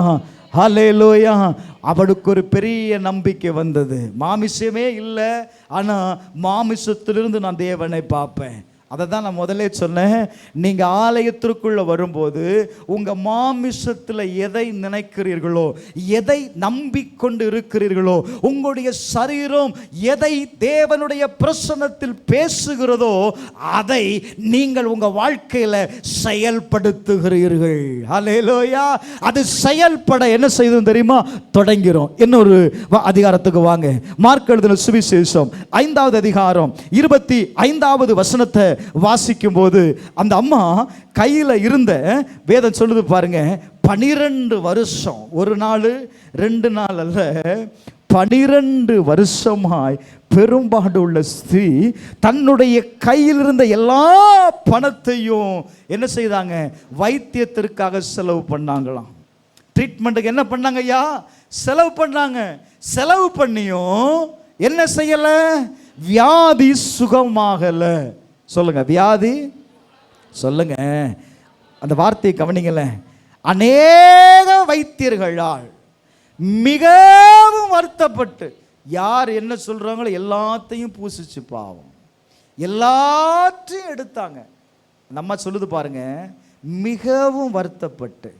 Speaker 1: அல்லேலூயா. அவனுக்கு ஒரு பெரிய நம்பிக்கை வந்தது. மாமிசமே இல்லை, ஆனால் மாமிசத்திலிருந்து நான் தேவனை பார்ப்பேன். அதை தான் நான் முதலே சொன்னேன். நீங்கள் ஆலயத்திற்குள்ளே வரும்போது உங்கள் மாமிசத்தில் எதை நினைக்கிறீர்களோ, எதை நம்பிக்கொண்டு இருக்கிறீர்களோ, உங்களுடைய சரீரம் எதை தேவனுடைய பிரசன்னத்தில் பேசுகிறதோ அதை நீங்கள் உங்கள் வாழ்க்கையில் செயல்படுத்துகிறீர்கள். அல்லேலூயா. அது செயல்பட என்ன செய்யும் தெரியுமா? தொடங்கிறோம். இன்னொரு அதிகாரத்துக்கு வாங்க. மார்க் எழுதின சுவிசேஷம் 5வது அதிகாரம் 25வது வசனத்தை வாசிக்கும் போது அந்த அம்மா கையில் இருந்த, வேதம் சொல்லுது பாருங்க, 12 வருஷம், ஒரு நாள் 2 நாள் அல்ல, 12 வருஷமாய் பெரும்பாடு உள்ள ஸ்திரீ தன்னுடைய கையில் இருந்த எல்லா பணத்தையும் என்ன செய்தாங்க? வைத்தியத்திற்காக செலவு பண்ணாங்களாம். ட்ரீட்மெண்ட்டுக்கு என்ன பண்ணாங்க ஐயா? செலவு பண்ணாங்க. செலவு பண்ணியும் என்ன செய்யல? வியாதி சுகமாகல. சொல்லுங்க, வியாதி. சொல்லுங்க, அந்த வார்த்தையை கவனிங்கள. அநேக வைத்தியர்களால் மிகவும் வருத்தப்பட்டு, யார் என்ன சொல்றாங்களோ எல்லாத்தையும் பூசிச்சு பாவம், எல்லாத்தையும் எடுத்தாங்க. நம்ம சொல்லுது பாருங்க, மிகவும் வருத்தப்பட்டு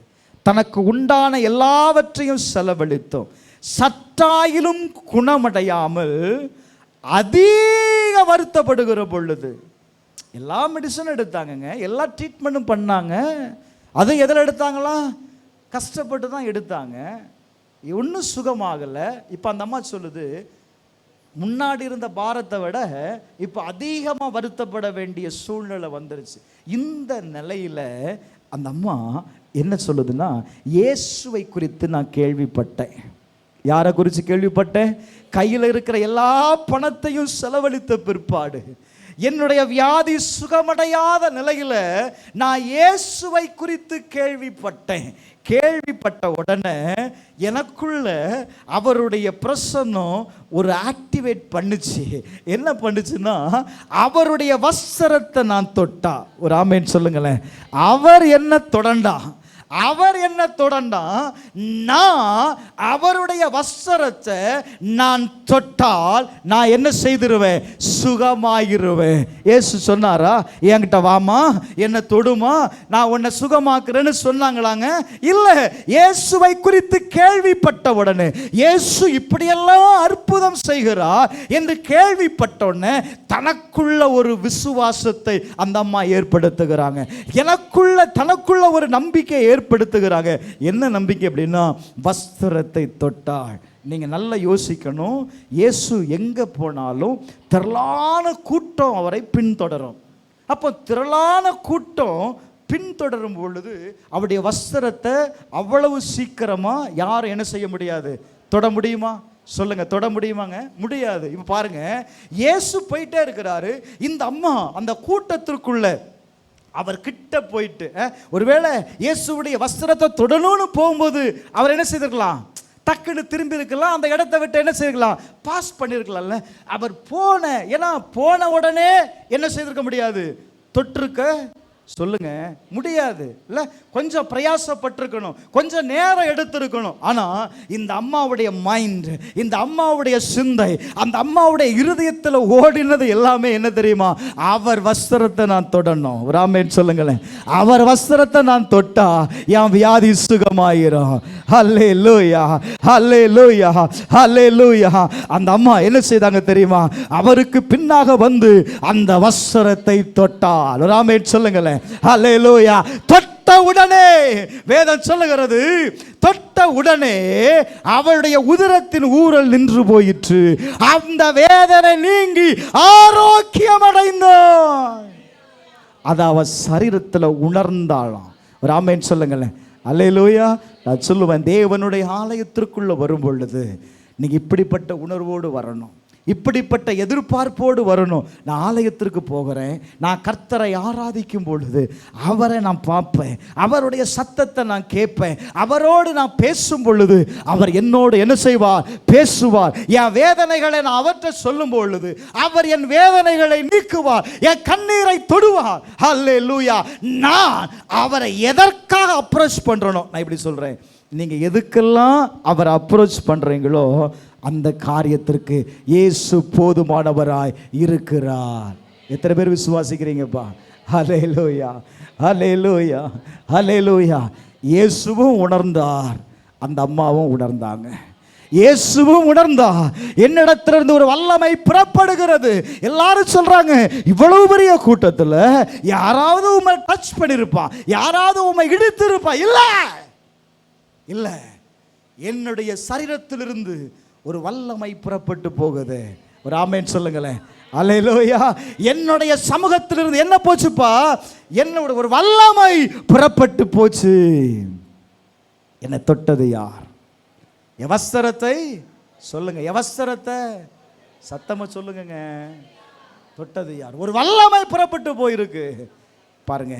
Speaker 1: தனக்கு உண்டான எல்லாவற்றையும் செலவழித்தோம், சற்றாயிலும் குணமடையாமல் அதிக வருத்தப்படுகிற பொழுது எல்லா மெடிசனும் எடுத்தாங்கங்க, எல்லா ட்ரீட்மெண்ட்டும் பண்ணாங்க. அது எதில் எடுத்தாங்களா? கஷ்டப்பட்டு தான் எடுத்தாங்க. ஒன்றும் சுகமாகலை. இப்போ அந்த அம்மா சொல்லுது, முன்னாடி இருந்த பாரத்தை விட இப்போ அதிகமாக வருத்தப்பட வேண்டிய சூழ்நிலை வந்துருச்சு. இந்த நிலையில் அந்த அம்மா என்ன சொல்லுதுன்னா, இயேசுவை குறித்து நான் கேள்விப்பட்டேன். யாரை குறித்து கேள்விப்பட்டேன்? கையில் இருக்கிற எல்லா பணத்தையும் செலவழித்த பிற்பாடு என்னுடைய வியாதி சுகமடையாத நிலையில் நான் இயேசுவை குறித்து கேள்விப்பட்டேன். கேள்விப்பட்ட உடனே எனக்குள்ள அவருடைய பிரசன்னம் ஒரு ஆக்டிவேட் பண்ணுச்சு. என்ன பண்ணுச்சுன்னா, அவருடைய வஸ்திரத்தை நான் தொட்டா. ஒரு ஆமேன் சொல்லுங்களேன். அவர் என்ன தொடண்டா, அவர் என்ன தொடண்டா, நான் அவருடைய வஸ்திரத்தை நான் தொட்டால் நான் என்ன செய்திருவேன்? சுகமாகிருவேன். இயேசு சொன்னாரா, என்கிட்ட வாமா, என்ன தொடுமா, நான் உன்னை சுகமாக்குறேன்னு சொன்னாங்களாங்க? இல்லை. இயேசுவை குறித்து கேள்விப்பட்ட உடனே, இயேசு இப்படியெல்லாம் அற்புதம் செய்கிறார் என்று கேள்விப்பட்ட உடனே தனக்குள்ள ஒரு விசுவாசத்தை அந்த அம்மா ஏற்படுத்துகிறாங்க. தனக்குள்ள ஒரு நம்பிக்கை ஏற்படுத்துகிறாங்க. என்ன நம்பிக்கை அப்படின்னா, வஸ்திரத்தை தொட்டாள். நீங்கள் நல்லா யோசிக்கணும். இயேசு எங்கே போனாலும் திரளான கூட்டம் அவரை பின்தொடரும். அப்போ திரளான கூட்டம் பின்தொடரும் பொழுது அவருடைய வஸ்திரத்தை அவ்வளவு சீக்கிரமாக யாரும் என்ன செய்ய முடியாது? தொட முடியுமா? சொல்லுங்க, தொட முடியுமாங்க? முடியாது. இப்போ பாருங்க, இயேசு போயிட்டே இருக்கிறாரு. இந்த அம்மா அந்த கூட்டத்திற்குள்ள அவர் கிட்ட போயிட்டு, ஒருவேளை இயேசுடைய வஸ்திரத்தை தொடணும்னு போகும்போது அவர் என்ன செய்திருக்கலாம்? டக்குன்னு திரும்பி இருக்கலாம், அந்த இடத்தை விட்டு என்ன செய்திருக்கலாம்? பாஸ் பண்ணியிருக்கலாம்ல. அவர் ஏன்னா போன உடனே என்ன செய்திருக்க முடியாது? தொட்டிருக்க சொல்லுங்க முடியாது இல்லை. கொஞ்சம் பிரயாசப்பட்டிருக்கணும், கொஞ்சம் நேரம் எடுத்திருக்கணும். ஆனால் இந்த அம்மாவுடைய மைண்ட், இந்த அம்மாவுடைய சிந்தை, அந்த அம்மாவுடைய இருதயத்தில் ஓடினது எல்லாமே என்ன தெரியுமா? அவர் வஸ்திரத்தை நான் தொடணும். ராமேன் சொல்லுங்களேன். அவர் வஸ்திரத்தை நான் தொட்டா என் வியாதி சுகமாயிரும். ஹல்லேலூயா, ஹல்லேலூயா, ஹல்லேலூயா. அந்த அம்மா என்ன செய்தாங்க தெரியுமா? அவருக்கு பின்னாக வந்து அந்த வஸ்திரத்தை தொட்டால். ராமேன் சொல்லுங்களேன். சொல்லுங்களேன். ஹல்லேலூயா. தொட்ட உடனே வேதம் சொல்லுகிறது, தொட்ட உடனே அவளுடைய உதரத்தின் ஊரல் நின்று போயிற்று, அந்த வேதனை நீங்கி ஆரோக்கியம் அடைந்தாள். அத அவ சரீரத்தில் உணர்ந்தாளாம். ஒரு ஆமென் சொல்லுங்களேன். அல்லேலூயா. நான் சொல்லுவேன், தேவனுடைய ஆலயத்திற்குள்ள வரும் பொழுது நீங்க இப்படிப்பட்ட உணர்வோடு வரணும், இப்படிப்பட்ட எதிர்பார்ப்போடு வரணும். நான் ஆலயத்திற்கு போகிறேன், நான் கர்த்தரை ஆராதிக்கும் பொழுது அவரை நான் பார்ப்பேன், அவருடைய சத்தத்தை நான் கேட்பேன், அவரோடு நான் பேசும் பொழுது அவர் என்னோடு என்ன செய்வார்? பேசுவார். என் வேதனைகளை நான் அவற்றை சொல்லும் பொழுது அவர் என் வேதனைகளை நீக்குவார், என் கண்ணீரை தொடுவார். ஹல்லேலூயா. நான் அவரை எதற்காக அப்ரோச் பண்றேனோ, நான் இப்படி சொல்றேன், நீங்க எதுக்கெல்லாம் அவரை அப்ரோச் பண்றீங்களோ அந்த காரியத்திற்கு இயேசு போதுமானவராய் இருக்கிறார். எத்தனை பேர் விசுவாசிக்கிறீங்கப்பா? ஹல்லேலூயா, ஹல்லேலூயா, ஹல்லேலூயா. இயேசுவும் உணர்ந்தார், அந்த அம்மாவும் உணர்ந்தாங்க. இயேசுவும் உணர்ந்தா, என்னிடத்திலிருந்து ஒரு வல்லமை புறப்படுகிறது. எல்லாரும் சொல்றாங்க, இவ்வளவு பெரிய கூட்டத்தில் யாராவது உண்மை டச் பண்ணிருப்பா, யாராவது உண்மை இடித்திருப்பா. இல்ல இல்ல, என்னுடைய சரீரத்திலிருந்து ஒரு வல்லமை புறப்பட்டு போகுது. ஒரு ஆமென் சொல்லுங்களேன். அல்லேலூயா. என்னுடைய சமூகத்திலிருந்து என்ன போச்சுப்பா? என்னோட ஒரு வல்லமை புறப்பட்டு போச்சு. என்னை தொட்டது யார்? எவஸ்தரத்தை சொல்லுங்க, எவஸ்தரத்தை சத்தமா சொல்லுங்க. தொட்டது யார்? ஒரு வல்லமை புறப்பட்டு போயிருக்கு பாருங்க.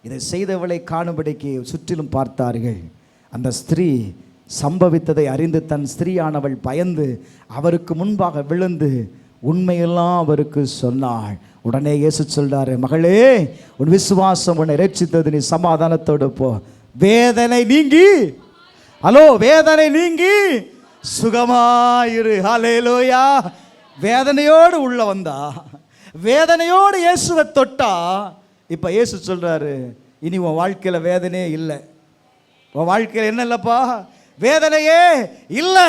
Speaker 1: இதை செய்தவளை காணும்படிக்கு சுற்றிலும் பார்த்தார்கள். அந்த ஸ்திரீ சம்பவித்ததை அறிந்து தன் ஸ்திரீயானவள் பயந்து அவருக்கு முன்பாக விழுந்து உண்மையெல்லாம் அவருக்கு சொன்னாள். உடனே இயேசு சொல்றாரு, மகளே, உன் விசுவாசம் உன்னை இரட்சித்தது, நீ சமாதானத்தோடு போ, வேதனை நீங்கி, ஹலோ, வேதனை நீங்கி சுகமாயிரு. ஹல்லேலூயா. வேதனையோடு உள்ள வந்தா, வேதனையோடு இயேசுவை தொட்டா. இப்ப இயேசு சொல்றாரு, இனி உன் வாழ்க்கையில வேதனையே இல்லை. உன் வாழ்க்கையில் என்ன இல்லப்பா? வேதனையே இல்லை.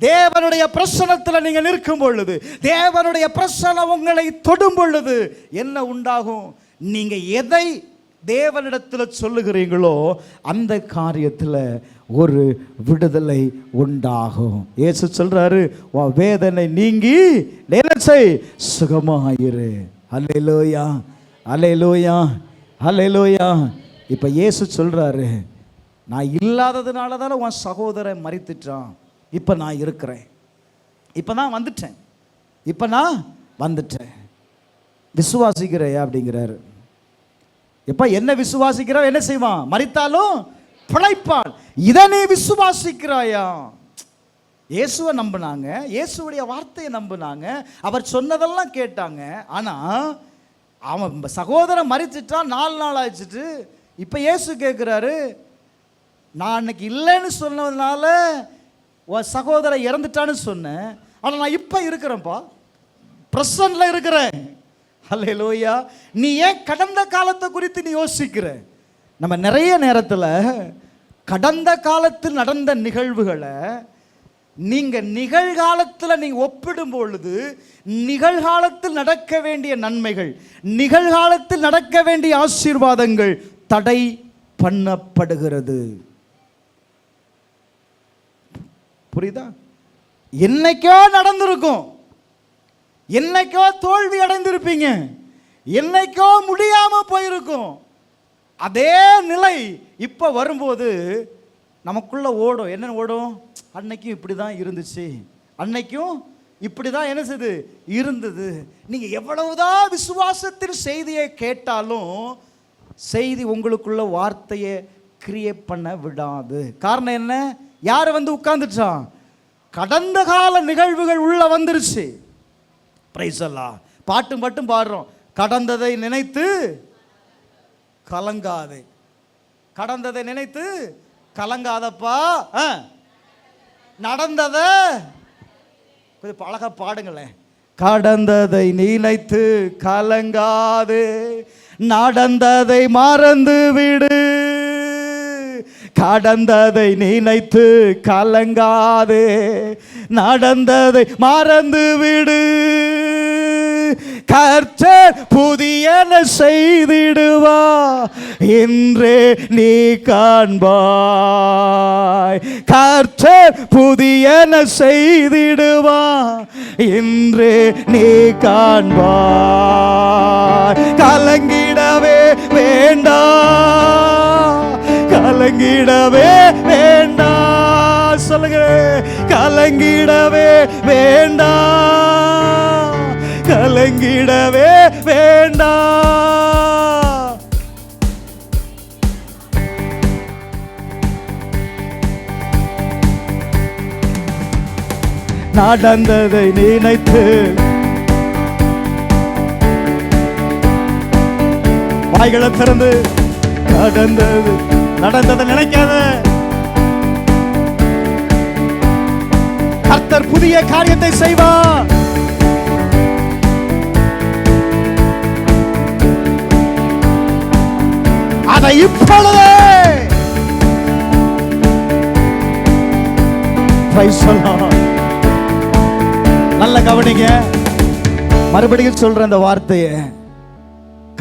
Speaker 1: தேவனுடைய பிரசன்னத்தில் நீங்க நிற்கும் பொழுது, தேவனுடைய பிரசன்னம் உங்களை தொடும் பொழுது என்ன உண்டாகும்? நீங்க எதை தேவனிடத்தில் சொல்லுகிறீங்களோ அந்த காரியத்தில் ஒரு விடுதலை உண்டாகும். இயேசு சொல்றாரு, உன் வேதனை நீங்கி என்ன செய்? சுகமாயிரு. அல்லேலூயா, அல்லேலூயா, அல்லேலூயா. இப்ப இயேசு சொல்றாரு, நான் இல்லாததுனால தானே உன் சகோதரன் மரித்துட்டான், இப்போ நான் இருக்கிறேன், இப்போ நான் வந்துட்டேன், இப்போ நான் வந்துட்டேன், விசுவாசிக்கிறையா அப்படிங்கிறாரு. எப்போ என்ன விசுவாசிக்கிறா என்ன செய்வான்? மரித்தாலும் பிழைப்பான். இதை நீ விசுவாசிக்கிறாயா? இயேசுவை நம்பினாங்க, இயேசுடைய வார்த்தையை நம்பினாங்க, அவர் சொன்னதெல்லாம் கேட்டாங்க. ஆனால் அவன் சகோதரன் மரிச்சிட்டான், 4 நாள் ஆயிடுச்சுட்டு. இப்போ இயேசு கேட்குறாரு, நான் அன்னைக்கு இல்லைன்னு சொன்னதுனால உன் சகோதரன் இறந்துட்டான்னு சொன்னேன், ஆனால் நான் இப்போ இருக்கிறேன்ப்பா, பிரசன்ட்ல இருக்கிறேன். அல்லேலூயா. நீ ஏன் கடந்த காலத்தை குறித்து நீ யோசிக்கிற? நம்ம நிறைய நேரத்தில் கடந்த காலத்தில் நடந்த நிகழ்வுகளை நீங்கள் நிகழ்காலத்தில் நீங்கள் ஒப்பிடும் பொழுது நிகழ்காலத்தில் நடக்க வேண்டிய நன்மைகள், நிகழ்காலத்தில் நடக்க வேண்டிய ஆசீர்வாதங்கள் தடை பண்ணப்படுகிறது. புரியுதா? என்னைக்கோ நடந்திருக்கும், என்னைக்கோ தோல்வி அடைந்திருப்பீங்க, என்னைக்கோ முடியாம போயிருக்கும். அதே நிலை இப்ப வரும்போது நமக்குள்ள ஓடும். என்ன ஓடும்? அன்னைக்கும் இப்படிதான் இருந்துச்சு, அன்னைக்கும் இப்படிதான் என்ன செய்து இருந்தது. நீங்க எவ்வளவுதான் விசுவாசத்தின் செய்தியை கேட்டாலும் செய்தி உங்களுக்குள்ள வார்த்தையை கிரியேட் பண்ண விடாது. காரணம் என்ன? யார் வந்து உட்கார்ந்துட்டான்? கடந்த கால நிகழ்வுகள் உள்ள வந்துருச்சு. பிரைஸ் அல்லாஹ். பாட்டு மட்டும் பாடுறோம், கடந்ததை நினைத்து கலங்காதே, கடந்ததை நினைத்து கலங்காதப்பா, நடந்தத கொஞ்சம் அழகா பாடுங்களேன். கடந்ததை நினைத்து கலங்காதே, நடந்ததை மறந்து விடு, கடந்ததை நினைத்து கலங்காதே, நடந்ததை மறந்து விடு, கர்த்தர் புதியன செய்திடுவா என்றே நீ காண்பாய். கர்த்தர் புதியன செய்திடுவா என்றே நீ காண்பாய். கலங்கிடவே வேண்டாம், கலங்கிடவே வேண்டாம். சொல்லுங்க, கலங்கிடவே வேண்டாம், கலங்கிடவே வேண்டாம். நடந்ததை நினைத்து வாய்களை திறந்து நடந்ததை நினைக்காத. கர்த்தர் புதிய காரியத்தை செய்வார். அதை இப்பொழுதே நல்ல கவனிங்க. மறுபடியும் சொல்ற அந்த வார்த்தையை,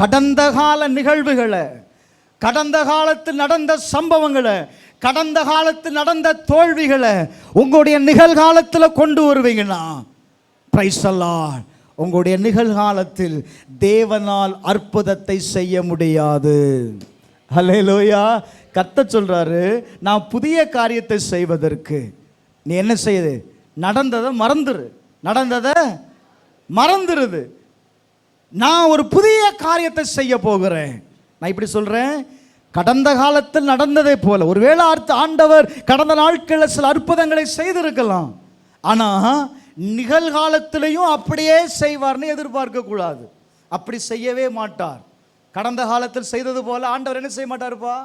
Speaker 1: கடந்த கால நிகழ்வுகளை, கடந்த காலத்தில் நடந்த சம்பவங்களை, கடந்த காலத்தில் நடந்த தோல்விகளை உங்களுடைய நிகழ்காலத்தில் கொண்டு வருவீங்கன்னா, பிரைஸ் தி லார்ட், உங்களுடைய நிகழ்காலத்தில் தேவனால் அற்புதத்தை செய்ய முடியாது. ஹல்லேலூயா. கர்த்தர் சொல்றாரு, நான் புதிய காரியத்தை செய்வதற்கு நீ என்ன செய்யுது? நடந்ததை மறந்துரு, நடந்ததை மறந்துருது. நான் ஒரு புதிய காரியத்தை செய்ய போகிறேன். நான் இப்படி சொல்றேன், கடந்த காலத்தில் நடந்ததை போல ஒருவேளை ஆண்டவர் கடந்த நாட்களில் சில அற்புதங்களை செய்திருக்கலாம், ஆனா நிகழ்காலத்திலையும் அப்படியே செய்வார்னு எதிர்பார்க்க கூடாது. அப்படி செய்யவே மாட்டார். கடந்த காலத்தில் செய்தது போல ஆண்டவர் என்ன செய்ய மாட்டார்ப்பா?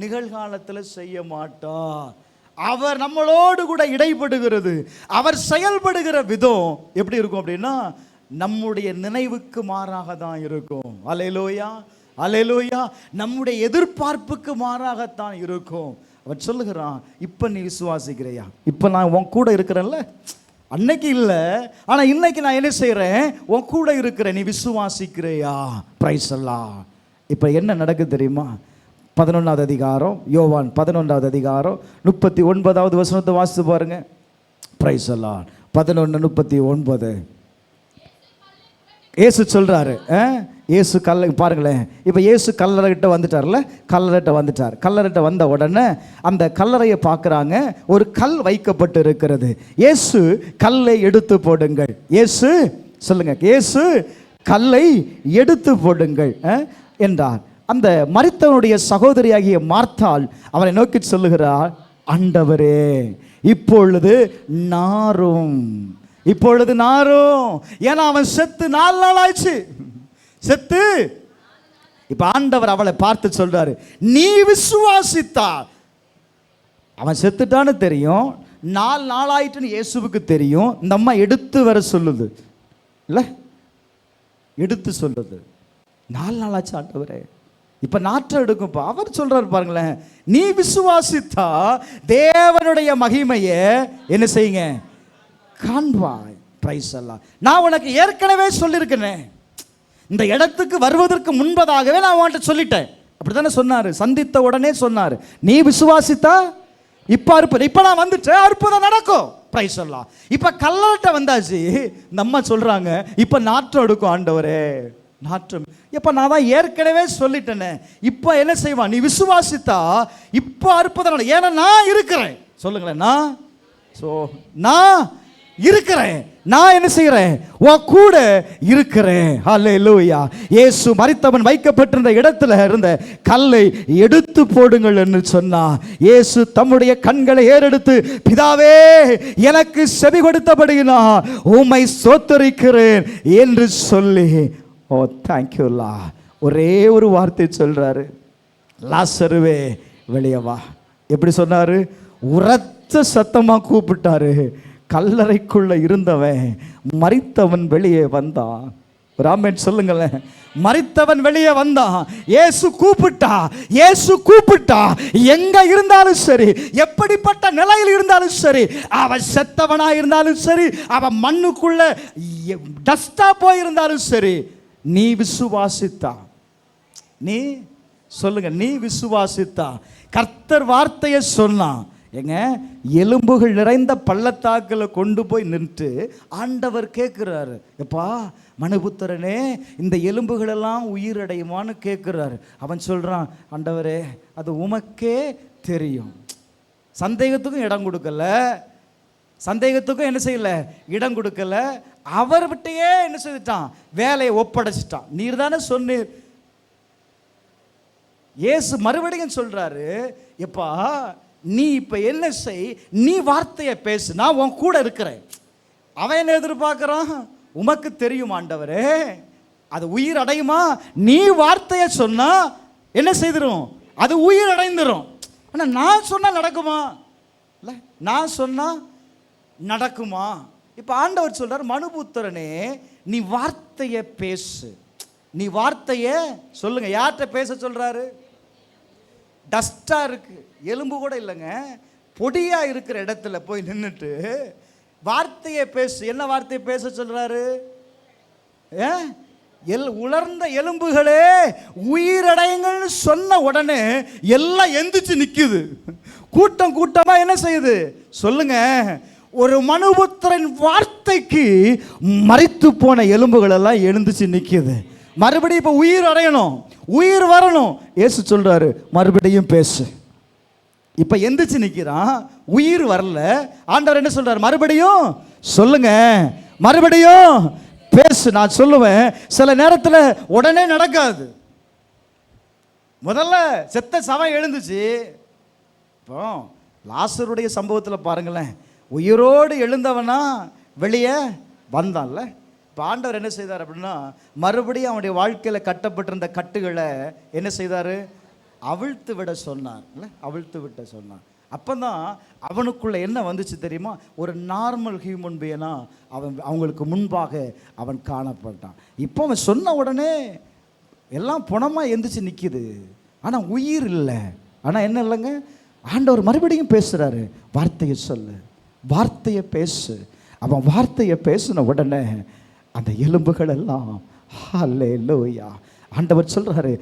Speaker 1: நிகழ்காலத்தில் செய்ய மாட்டார். அவர் நம்மளோடு கூட இடைப்படுகிறது, அவர் செயல்படுகிற விதம் எப்படி இருக்கும் அப்படின்னா, நம்முடைய நினைவுக்கு மாறாக தான் இருக்கும். அல்லேலூயா, அல்லேலூயா. நம்முடைய எதிர்பார்ப்புக்கு மாறாகத்தான் இருக்கும். அவர் சொல்லுகிறான், இப்போ நீ விசுவாசிக்கிறையா? இப்போ நான் உன் கூட இருக்கிறேன்ல, அன்னைக்கு இல்லை ஆனா இன்னைக்கு நான் என்ன செய்யறேன்? உன் கூட இருக்கிறேன், நீ விசுவாசிக்கிறையா? பிரைஸ் எல்லாம். இப்போ என்ன நடக்குது தெரியுமா? 11வது அதிகாரம், யோவான் 11வது அதிகாரம் 39வது வசனத்தை வாசித்து பாருங்க. பிரைஸ் எல்லாம். 11:39 இயேசு சொல்றாரு, இயேசு பாருங்களேன். இப்போ இயேசு கல்லறைகிட்ட வந்துட்டார்ல, கல்லறைகிட்ட வந்த உடனே அந்த கல்லறையை பார்க்குறாங்க. ஒரு கல் வைக்கப்பட்டு இருக்கிறது. இயேசு கல்லை எடுத்து போடுங்கள். இயேசு சொல்லுங்க, இயேசு கல்லை எடுத்து போடுங்கள் என்றார். அந்த மரித்தவனுடைய சகோதரியாகிய மார்த்தாள் அவனை நோக்கி சொல்லுகிறார், ஆண்டவரே இப்பொழுது நாரும், இப்பொழுது நாரும். ஏன்னா அவன் செத்து 4 நாள் ஆயிடுச்சு, செத்து. இப்ப ஆண்டவர் அவளை பார்த்து சொல்றாரு, நீ விசுவாசித்தார். அவன் செத்துட்டான்னு தெரியும், 4 நாள் ஆயிட்டுன்னு இயேசுவுக்கு தெரியும். இந்த அம்மா எடுத்து வர சொல்லுது இல்ல, எடுத்து சொல்லுது. 4 நாள் ஆச்சு ஆண்டவரே, இப்ப நாற்றம் எடுக்கும்பா. அவர் சொல்றாரு பாருங்களேன், நீ விசுவாசித்தா தேவனுடைய மகிமையை என்ன செய்யுங்க? காண்பாய். பிரைஸ் எல்லாம். நான் உனக்கு ஏற்கனவே சொல்லியிருக்கிறேன், இந்த இடத்துக்கு வருவதற்கு முன்பதாகவே நான் உன்கிட்ட சொல்லிட்டேன். அப்படித்தானே சொன்னாரு, சந்தித்த உடனே சொன்னாரு, நீ விசுவாசித்தா இப்ப அற்புதம், இப்ப நான் வந்துட்டேன், அற்புதம் நடக்கும். பிரைஸ் எல்லாம். இப்ப கல்லட்ட வந்தாச்சு. இந்த அம்மா சொல்றாங்க, இப்ப நாற்றம் எடுக்கும் ஆண்டவரே, நாற்றம். இப்ப நான் தான் ஏற்கனவே சொல்லிட்டேனே, இப்ப என்ன செய்வான்? நீ விசுவாசித்தா இப்ப அற்புதம். ஏன்னா நான் இருக்கிறேன். சொல்லுங்களேன், நான் இருக்கிறேன், நான் என்ன செய்கிறேன்? உன் கூட இருக்கிறேன். ஹல்லேலூயா. இயேசு மரித்தவன் வைக்கப்பட்டிருந்த இடத்துல இருந்த கல்லை எடுத்து போடுங்கள் என்று சொன்னார். இயேசு தம்முடைய கண்களை ஏறெடுத்து, பிதாவே எனக்கு செவி கொடுத்தபடியினால் உம்மை ஸ்தோத்திரிக்கிறேன் என்று சொல்லி, ஓ தேங்க்யூலா, ஒரே ஒரு வார்த்தை சொல்றாரு, லாசருவே வெளியே வா. எப்படி சொன்னாரு? உரத்த சத்தமா கூப்பிட்டாரு. கல்லறைக்குள்ள இருந்தவன் மரித்தவன் வெளியே வந்தான். ஒரு ஆமென் சொல்லுங்களேன். மரித்தவன் வெளியே வந்தான். இயேசு கூப்பிட்டா, இயேசு கூப்பிட்டா. எங்க இருந்தாலும் சரி, எப்படிப்பட்ட நிலையில் இருந்தாலும் சரி, அவன் செத்தவனா இருந்தாலும் சரி, அவன் மண்ணுக்குள்ள டஸ்டா போயிருந்தாலும் சரி, நீ விசுவாசித்தா, நீ சொல்லுங்க, நீ விசுவாசித்தா, கர்த்தர் வார்த்தையை சொன்னான். எங்க எலும்புகள் நிறைந்த பள்ளத்தாக்கில் கொண்டு போய் நின்று ஆண்டவர் கேட்குறாரு, எப்பா மனுபுத்திரனே, இந்த எலும்புகளெல்லாம் உயிரடையுமான்னு கேட்குறாரு. அவன் சொல்கிறான், ஆண்டவரே அது உமக்கே தெரியும். சந்தேகத்துக்கும் இடம் கொடுக்கல, சந்தேகத்துக்கும் என்ன செய்யல, இடம் கொடுக்கல. அவர்கிட்டயே என்ன செய்துட்டான், வேலையை ஒப்படைச்சிட்டான். நீர் தானே சொன்னீர். இயேசு மறுபடியும் சொல்றாரு, எப்பா நீ இப்ப என்ன செய், நீ வார்த்தையை பேசு, நான் உன் கூட இருக்கிறேன். அவன் என்ன எதிர்பார்க்கிறான், உமக்கு தெரியும் ஆண்டவரே அது உயிர் அடையுமா, நீ வார்த்தையை சொன்னா என்ன செய்திரும், அது உயிர் அடைந்துரும். ஆனா நான் சொன்னா நடக்குமா, இல்ல நான் சொன்னா நடக்குமா? இப்ப ஆண்டவர் சொல்றாரு, மனுபுத்திரனே நீ வார்த்தையை பேசு. நீ வார்த்தையை சொல்லுங்க. யார்கிட்ட பேச சொல்றாரு? டஸ்டா இருக்கு, எலும்பு கூட இல்லைங்க, பொடியா இருக்கிற இடத்துல போய் நின்றுட்டு வார்த்தையை பேசு. என்ன வார்த்தையை பேச சொல்றாரு? உலர்ந்த எலும்புகளே உயிரடையுங்கள்னு சொன்ன உடனே எல்லாம் எந்திரிச்சு நிக்குது. கூட்டம் கூட்டமா என்ன செய்யுது சொல்லுங்க? ஒரு மனுபுத்திரன் வார்த்தைக்கு மரித்து போன எலும்புகள் எல்லாம் எழுந்துச்சு நிக்குது. மறுபடியும் இப்ப உயிர் அடையணும், உயிர் வரணும். இயேசு சொல்றாரு, மறுபடியும் பேசு. இப்ப எந்திரிச்சு நிக்கிறான், உயிர் வரல. ஆண்டவர் என்ன சொல்றாரு? மறுபடியும் சொல்லுங்க, மறுபடியும் பேசு. நான் சொல்லுவேன், சில நேரத்தில் உடனே நடக்காது. முதல்ல செத்த சவம் எழுந்துச்சு. இப்போ லாசருடைய சம்பவத்தில் பாருங்களேன், உயிரோடு எழுந்தவனா வெளியே வந்தான்ல. இப்போ ஆண்டவர் என்ன செய்தார் அப்படின்னா, மறுபடியும் அவனுடைய வாழ்க்கையில் கட்டப்பட்டிருந்த கட்டுகளை என்ன செய்தார்? அவிழ்த்து விட சொன்னார், இல்லை அவிழ்த்து விட்ட சொன்னார். அப்போ தான் அவனுக்குள்ள என்ன வந்துச்சு தெரியுமா? ஒரு நார்மல் ஹியூமன் பீயினா அவங்களுக்கு முன்பாக அவன் காணப்பட்டான். இப்போ அவன் சொன்ன உடனே எல்லாம் புணமாக எந்திரிச்சு நிற்கிது, ஆனால் உயிர் இல்லை. ஆனால் என்ன இல்லைங்க, ஆண்டவர் மறுபடியும் பேசுகிறாரு, வார்த்தையை சொல்லு, வார்த்தையை பேசு. அவன் வார்த்தையை பேசின உடனே அந்த எலும்புகள் எல்லாம் ஹல்லேலூயா. ஆண்டவர் சொல்கிறாரு,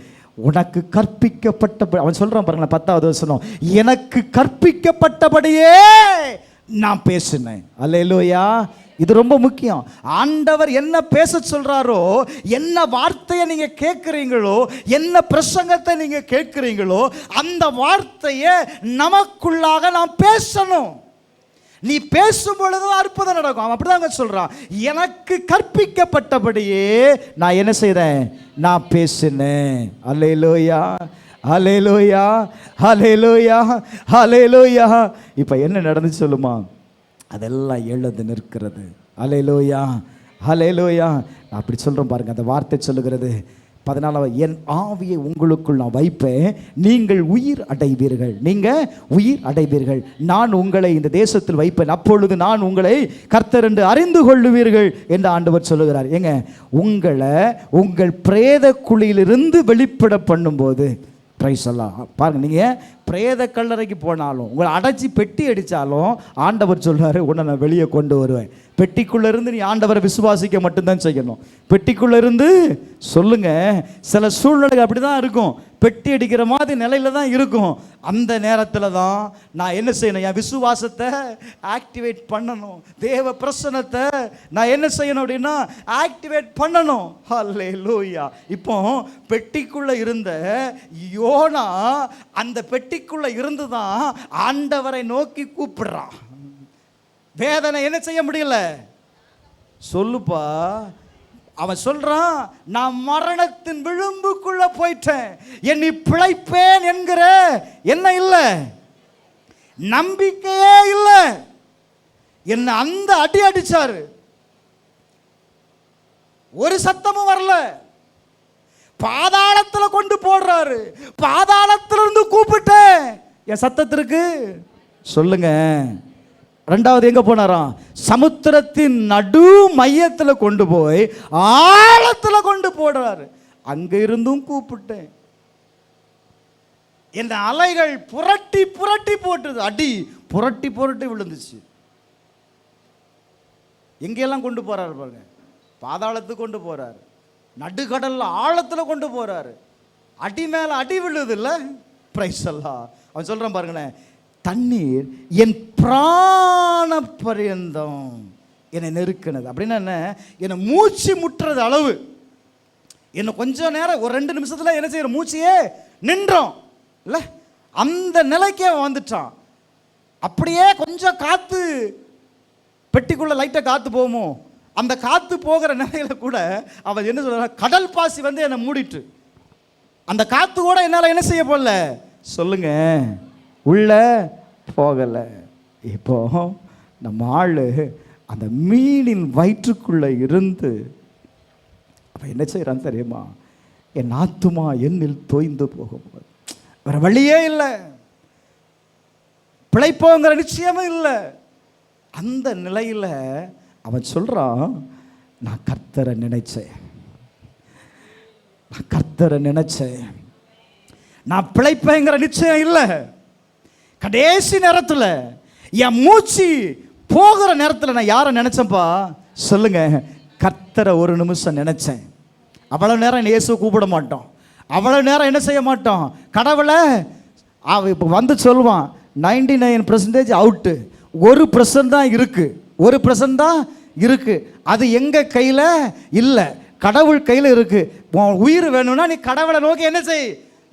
Speaker 1: உனக்கு கற்பிக்கப்பட்ட, அவன் சொல்றான் பாருங்களேன் 10வது வசனம், எனக்கு கற்பிக்கப்பட்டபடியே நான் பேசினேன். அல்லேலூயா. இது ரொம்ப முக்கியம். ஆண்டவர் என்ன பேச சொல்றாரோ, என்ன வார்த்தையை நீங்க கேட்குறீங்களோ, என்ன பிரசங்கத்தை நீங்க கேட்குறீங்களோ, அந்த வார்த்தையை நமக்குள்ளாக நாம் பேசணும். நீ பேசும் பொழுது அற்புதம் நடக்கும். அவன் அப்படிதாங்க சொல்றான், எனக்கு கற்பிக்கப்பட்டபடியே நான் என்ன செய்தேன், நான் பேசினேன். அல்லேலூயா, அல்லேலூயா, அல்லேலூயா, அல்லேலூயா. இப்போ என்ன நடந்துச்சு சொல்லுமா? அதெல்லாம் எழுந்து நிற்கிறது. அல்லேலூயா, அல்லேலூயா. நான் அப்படி சொல்கிறேன் பாருங்க, அந்த வார்த்தை சொல்லுகிறது 14, என் ஆவியை உங்களுக்குள் நான் வைப்பேன், நீங்கள் உயிர் அடைவீர்கள், நீங்கள் உயிர் அடைவீர்கள், நான் உங்களை இந்த தேசத்தில் வைப்பேன், அப்பொழுது நான் உங்களை கர்த்தர் என்று அறிந்து கொள்ளுவீர்கள் என்று ஆண்டவர் சொல்லுகிறார். ஏங்க, உங்களை உங்கள் பிரேத குழியிலிருந்து வெளிப்பட பண்ணும்போது, பிரைஸ் எல்லாம் பாருங்க, நீங்கள் பிரேத கல்லறைக்கு போனாலும், உங்களை அடைச்சி பெட்டி அடித்தாலும் ஆண்டவர் சொல்றாரு, உன்னை நான் வெளியே கொண்டு வருவேன். பெட்டிக்குள்ளே இருந்து நீ ஆண்டவரை விசுவாசிக்க மட்டும்தான் செய்யணும். பெட்டிக்குள்ளே இருந்து சொல்லுங்க. சில சூழ்நிலைகள் அப்படி தான் இருக்கும், பெட்டி அடிக்கிற மாதிரி நிலையில தான் இருக்கும். அந்த நேரத்தில் தான் நான் என்ன செய்யணும், என் விசுவாசத்தை ஆக்டிவேட் பண்ணணும். தேவ பிரசன்னத்தை நான் என்ன செய்யணும் அப்படின்னா ஆக்டிவேட் பண்ணணும். ஹல்லேலூயா. இப்போ பெட்டிக்குள்ளே இருந்த யோனா அந்த பெட்டிக்குள்ளே இருந்து தான் ஆண்டவரை நோக்கி கூப்பிடுறான். வேதனை என்ன செய்ய முடியல சொல்லுப்பா. அவன் சொல்றான், நான் மரணத்தின் விளிம்புக்குள்ள போயிட்டேன், என்னை பிழைப்பேன் என்கிற என்ன இல்லை, நம்பிக்கையே இல்லை. என்ன அந்த அடி அடிச்சாரு, ஒரு சத்தமும் வரல. பாதாளத்தில் கொண்டு போடுறாரு, பாதாளத்திலிருந்து கூப்பிட்டேன். என் சத்தத்திற்கு சொல்லுங்க, ரெண்டாவது எங்க போனாராம்? சமுத்திரத்தின் நடு மையத்துல கொண்டு போய் ஆழத்துல கொண்டு போடுறாரு. அங்க இருந்தும் கூப்பிட்டேன், இந்த அலைகள் புரட்டி புரட்டி போட்டுது, அடி புரட்டி புரட்டி விழுந்துச்சு. எங்கெல்லாம் கொண்டு போறாரு பாருங்க, பாதாளத்துக்கு கொண்டு போறாரு, நடுக்கடல்ல ஆழத்துல கொண்டு போறாரு, அடி மேல அடி விழுது இல்ல. பிரைஸ் எல்லாம் அவன் சொல்றான் பாருங்களேன், தண்ணீர் என் பிராண பரியந்தம் என்னை நெருக்கினது. அப்படின்னா என்ன? என்னை மூச்சு முட்டுறது அளவு. என்ன கொஞ்சம் நேரம் ஒரு 2 நிமிஷத்துல என்ன செய்யற, மூச்சையே நின்றோம் இல்ல, அந்த நிலைக்கே வந்துட்டான். அப்படியே கொஞ்சம் காத்து, பெட்டிக்குள்ள லைட்டா காத்து போகுமோ, அந்த காத்து போகிற நிலையில கூட அவன் என்ன சொல்ற, கடல் பாசி வந்து என்னை மூடிட்டு, அந்த காத்து கூட என்னால என்ன செய்ய போகல, சொல்லுங்க, உள்ள போகல. இப்போ நம்ம ஆளு அந்த மீனின் வயிற்றுக்குள்ள இருந்து அவன் என்ன செய்யறான் தெரியுமா? என் ஆத்துமா என்னில் தோய்ந்து போகும்போது வேற வழியே இல்லை, பிழைப்போங்கிற நிச்சயமும் இல்லை. அந்த நிலையில அவன் சொல்றான், நான் கர்த்தரை நினைச்சேன், நான் கர்த்தரை நினைச்சேன், நான் பிழைப்பேங்கிற நிச்சயம் இல்லை. கடைசி நேரத்தில் என் மூச்சு போகிற நேரத்தில் நான் யாரை நினைச்சேன்ப்பா சொல்லுங்க? கர்த்தரை ஒரு நிமிஷம் நினைச்சேன். அவ்வளவு நேரம் இயேசுவை கூப்பிட மாட்டோம், அவ்வளவு நேரம் என்ன செய்ய மாட்டோம், கடவுளை அவன் இப்போ வந்து சொல்லுவான் 99% அவுட்டு, 1% தான் இருக்கு, 1% தான் இருக்கு. அது எங்க கையில் இல்லை, கடவுள் கையில் இருக்கு. உயிர் வேணும்னா நீ கடவுளை நோக்கி என்ன செய்.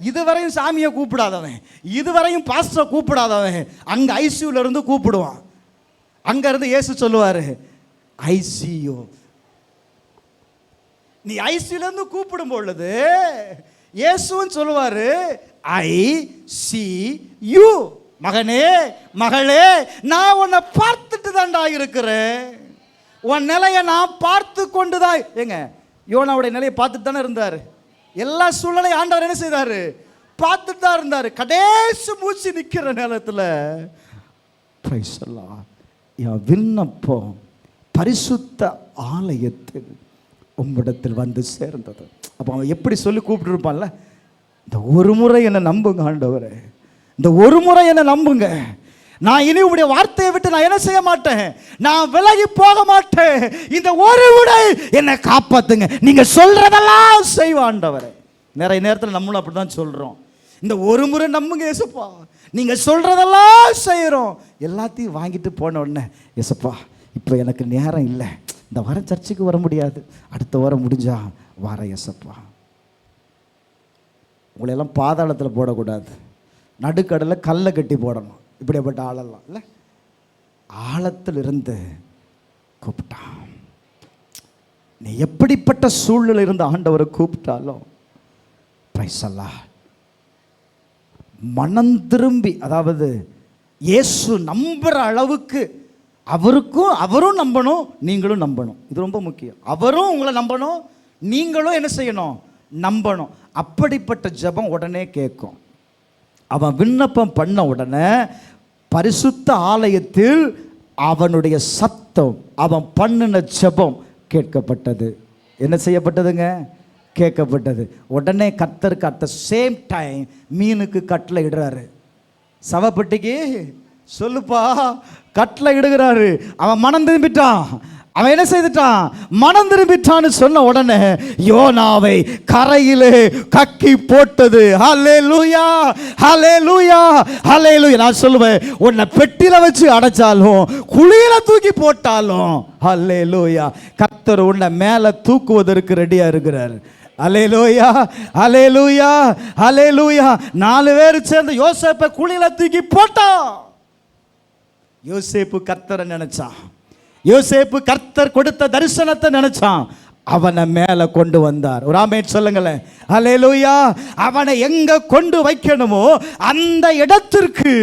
Speaker 1: இதுவரையும் சாமியை கூப்பிடாதவன், இதுவரையும் பாஸ்டரை கூப்பிடாதவன் அங்க ஐசியூல இருந்து கூப்பிடுவான். அங்க இருந்து இயேசு சொல்லுவாரு, ஐசியூ. நீ ஐசியூல இருந்து கூப்பிடும் பொழுது இயேசுன்னு சொல்லுவாரு, ஐ சி யூ. மகனே மகளே, நான் உன்னை பார்த்துட்டு தான்டா இருக்கிறேன், உன் நிலையை நான் பார்த்து கொண்டுதான். ஏங்க, யோனாவுடைய நிலையை பார்த்துட்டு தானே இருந்தாரு. எல்லா சூழ்நிலையும் ஆண்டவர் என்ன செய்தாரு, பார்த்துட்டு தான் இருந்தாரு. கடைசி மூச்சு நிற்கிற நேரத்தில் என் விண்ணப்பம் பரிசுத்த ஆலயத்தில் உம்மிடத்தில் வந்து சேர்ந்தது. அப்போ அவன் எப்படி சொல்லி கூப்பிட்டு இருப்பான்ல, இந்த ஒரு முறை என்னை நம்புங்க ஆண்டவரே, இந்த ஒரு முறை என்னை நம்புங்க, நான் இனி உங்களுடைய வார்த்தையை விட்டு நான் என்ன செய்ய மாட்டேன், நான் விலகி போக மாட்டேன், இந்த ஒரு முறை என்னை காப்பாத்துங்க, நீங்க சொல்றதெல்லாம் செய்வாண்டவரே. நிறைய நேரத்தில் நம்மளும் அப்படிதான் சொல்றோம், இந்த ஒரு முறை நம்புங்க ஏசப்பா, நீங்க சொல்றதெல்லாம் செய்யறோம். எல்லாத்தையும் வாங்கிட்டு போன உடனே, ஏசப்பா இப்போ எனக்கு நேரம் இல்லை, இந்த வாரம் சர்ச்சுக்கு வர முடியாது, அடுத்த வாரம் முடிஞ்சா வர ஏசப்பா. உங்களையெல்லாம் பாதாளத்தில் போடக்கூடாது, நடுக்கடலில் கல்லை கட்டி போடணும். இப்படிப்பட்ட ஆளெல்லாம் இல்லை, ஆழத்தில் இருந்து கூப்பிட்டான். நீ எப்படிப்பட்ட சூழ்நிலை இருந்து ஆண்டவரை கூப்பிட்டாலும் பிரைஸ் அல்லாஹ், மனம் திரும்பி, அதாவது இயேசு நம்புற அளவுக்கு அவரும் நம்பணும், நீங்களும் நம்பணும். இது ரொம்ப முக்கியம். அவரும் உங்களை நம்பணும், நீங்களும் என்ன செய்யணும், நம்பணும். அப்படிப்பட்ட ஜெபம் உடனே கேட்கும். அவன் விண்ணப்பம் பண்ண உடனே பரிசுத்த ஆலயத்தில் அவனுடைய சத்தம், அவன் பண்ணின ஜெபம் கேட்கப்பட்டது. என்ன செய்யப்பட்டதுங்க, கேட்கப்பட்டது. உடனே கர்த்தருக்கு அட் த சேம் டைம் மீனுக்கு கட்டளை இடுறாரு, சவப்பெட்டிக்கு சொல்லுப்பா கட்டளை இடுகிறாரு. அவன் மனம் திரும்பிட்டான், அவன் என்ன செய்துட்டான், மனம் திரும்பிட்டான்னு சொன்ன உடனே யோனாவை கரையிலே கக்கி போட்டது. ஹல்லேலூயா, ஹல்லேலூயா, ஹல்லேலூயா. நான் சொல்லுவேன், உன்னை பெட்டில வச்சு அடைச்சாலும் குழியில தூக்கி போட்டாலும் ஹல்லேலூயா, கர்த்தர் உன்னை மேலே தூக்குவதற்கு ரெடியா இருக்கிறார். ஹல்லேலூயா, ஹல்லேலூயா, ஹல்லேலூயா. 4 பேர் சேர்ந்து யோசேப்பை குழியில தூக்கி போட்டான். யோசேப்பு கர்த்தரை நினைச்சான், யோசேப்பு கர்த்தர் கொடுத்த தரிசனத்தை நினைச்சான், அவனை மேலே கொண்டு வந்தார். ஒரு ஆமென் சொல்லுங்களேன். ஹல்லேலூயா. அவனை எங்க கொண்டு வைக்கணுமோ அந்த இடத்திற்கு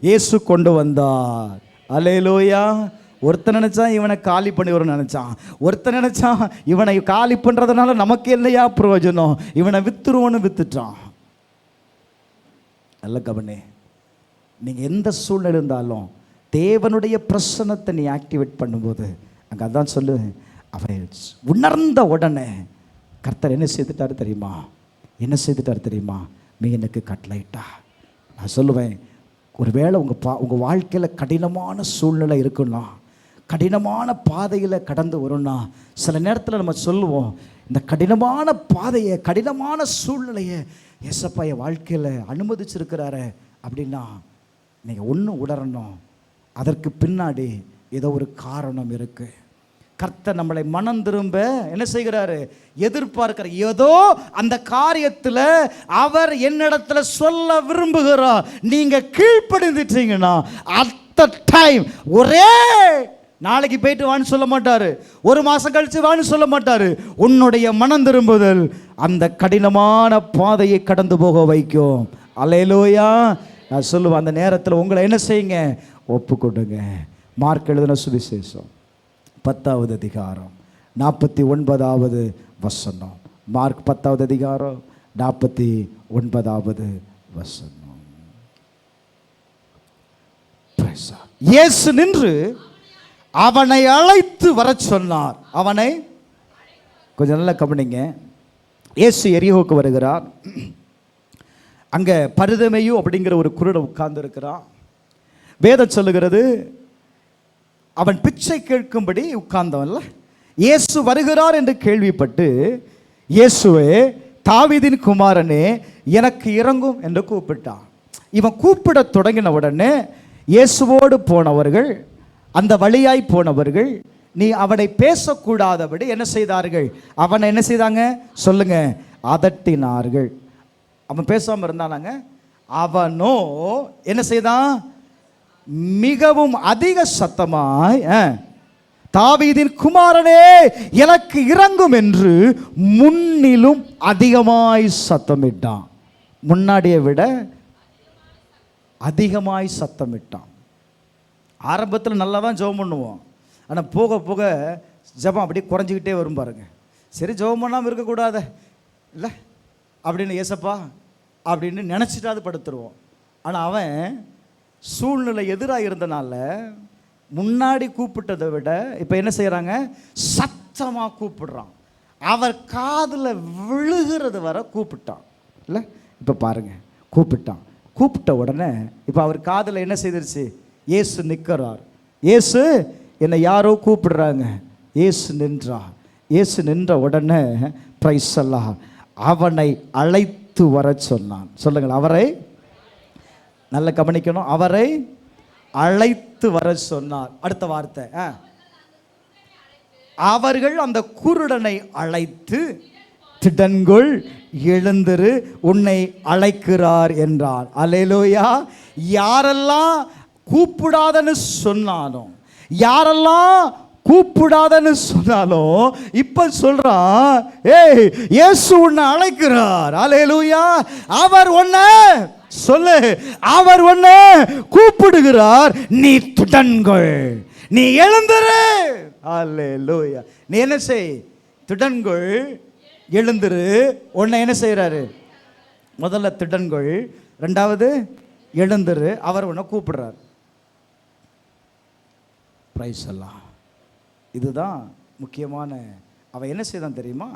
Speaker 1: இயேசு கொண்டு வந்தார். ஹல்லேலூயா. ஒருத்தன் நினைச்சான் இவனை காலி பண்ணி வரும் நினைச்சான், ஒருத்தன் நினைச்சான் இவனை காலி பண்றதுனால நமக்கு இல்லையா பிரயோஜனம், இவனை வித்துருவோன்னு வித்துட்டான். நல்ல கவனே, நீங்க எந்த சூழ்நிலை இருந்தாலும் தேவனுடைய பிரசன்னத்தை நீ ஆக்டிவேட் பண்ணும்போது அங்கே அதான் சொல்லு, அவரை உணர்ந்த உடனே கர்த்தர் என்ன செய்துட்டார் தெரியுமா? என்ன செய்துட்டார் தெரியுமா? மீனுக்கு கட்டளையிட்டா. நான் சொல்லுவேன், ஒருவேளை உங்கள் வாழ்க்கையில் கடினமான சூழ்நிலை இருக்குன்னா, கடினமான பாதையில் கடந்து வரும்னா, சில நேரத்தில் நம்ம சொல்லுவோம், இந்த கடினமான பாதையை, கடினமான சூழ்நிலையை ஏசப்பா என் வாழ்க்கையில் அனுமதிச்சிருக்கிறாரு அப்படின்னா நீங்கள் ஒன்று உணரணும், அதற்கு பின்னாடி ஏதோ ஒரு காரணம் இருக்குது. கர்த்தர் நம்மளை மனம் திரும்ப என்ன செய்கிறாரு? எதிர்பார்க்கிற ஏதோ அந்த காரியத்தில் அவர் என்னிடத்துல சொல்ல விரும்புகிறார். நீங்கள் கீழ்ப்படிந்துட்டீங்கன்னா அட் டைம் ஒரே நாளைக்கு போயிட்டு வான்னு சொல்ல மாட்டாரு, ஒரு மாதம் கழிச்சு வான்னு சொல்ல மாட்டாரு. உன்னுடைய மனம் திரும்புதல் அந்த கடினமான பாதையை கடந்து போக வைக்கும். அல்லேலூயா. நான் சொல்லுவேன், அந்த நேரத்தில் உங்களை என்ன செய்யுங்க? ஒப்பு கொடுங்க. மார்க் எழுதின சுவிசேஷம் 10வது அதிகாரம் 49வது வசனம். மார்க் 10வது அதிகாரம் 49வது வசனம். இயேசு நின்று அவனை அழைத்து வர சொன்னார். அவனை கொஞ்சம் நல்லா கவனிங்க. இயேசு எரிகோவுக்கு வருகிறார். அங்கே பரிதமேயு அப்படிங்கிற ஒரு குருடன் உட்கார்ந்து இருக்கிறான். வேதம் சொல்லுகிறது, அவன் பிச்சை கேட்கும்படி உட்கார்ந்தவன்ல. இயேசு வருகிறார் என்று கேள்விப்பட்டு, இயேசுவே தாவீதின் குமாரனே எனக்கு இறங்கும் என்று கூப்பிட்டான். இவன் கூப்பிட தொடங்கின உடனே இயேசுவோடு போனவர்கள், அந்த வழியாய் போனவர்கள், நீ அவனை பேசக்கூடாதபடி என்ன செய்தார்கள்? அவனை என்ன செய்தாங்க சொல்லுங்க? அதட்டினார்கள். அவன் பேசாமல் இருந்தானாங்க. அவனோ என்ன செய்தான்? மிகவும் அதிக சத்தமாய், தாவீதின் குமாரனே எனக்கு இறங்கும் என்று முன்னிலும் அதிகமாய் சத்தமிட்டான். முன்னாடியை விட அதிகமாய் சத்தமிட்டான். ஆரம்பத்தில் நல்லா தான் ஜெபம் பண்ணுவோம், ஆனால் போக போக ஜெபம் அப்படியே குறைஞ்சிக்கிட்டே வரும் பாருங்க. சரி, ஜெபம் பண்ணாமல் இருக்கக்கூடாது இல்லை அப்படின்னு ஏசப்பா அப்படின்னு நினச்சிட்டாது படுத்துருவோம். ஆனால் அவன் சூழ்நிலை எதிராக இருந்தனால முன்னாடி கூப்பிட்டதை விட இப்போ என்ன செய்கிறாங்க? சத்தமாக கூப்பிடுறான். அவர் காதில் விழுகிறது வர கூப்பிட்டான் இல்லை. இப்போ பாருங்க, கூப்பிட்ட உடனே இப்போ அவர் காதில் என்ன செய்திருச்சு? இயேசு நிற்கிறார். இயேசு என்னை யாரோ கூப்பிடுறாங்க. இயேசு நின்றார். இயேசு நின்ற உடனே பிரைஸ் அல்லாஹ் அவனை அழைத்து வர சொன்னான். சொல்லுங்கள், அவரை நல்ல கவனிக்கணும். அவரை அழைத்து வர சொன்னார். அடுத்த வார்த்தை, அவர்கள் அந்த குருடனை அழைத்து, திடன்கொள், எழுந்திரு, உன்னை அழைக்கிறார் என்றார். அல்லேலூயா. யாரெல்லாம் கூப்பிடாதன்னு சொன்னாலும், யாரெல்லாம் கூப்பிடாதன்னு சொன்னாலும் இப்ப சொல்றான், ஏய் இயேசு உன்னை அழைக்கிறார். அல்லேலூயா. அவர் உன்னை சொல்லு, அவர் உன்னை கூப்பிடுகிறார். நீ திடன்கொள், நீ எழுந்திரு. அல்லேலூயா. நீ என்ன செய்? திடன்கொள், எழுந்திரு. உன்னை என்ன செய்யறாரு? முதல்ல திடன்கொள், ரெண்டாவது எழுந்திரு. அவர் உன்னை கூப்பிடுறார். பிரைஸ் எல்லாம் இதுதான் முக்கியமான. அவன் என்ன செய்தான் தெரியுமா?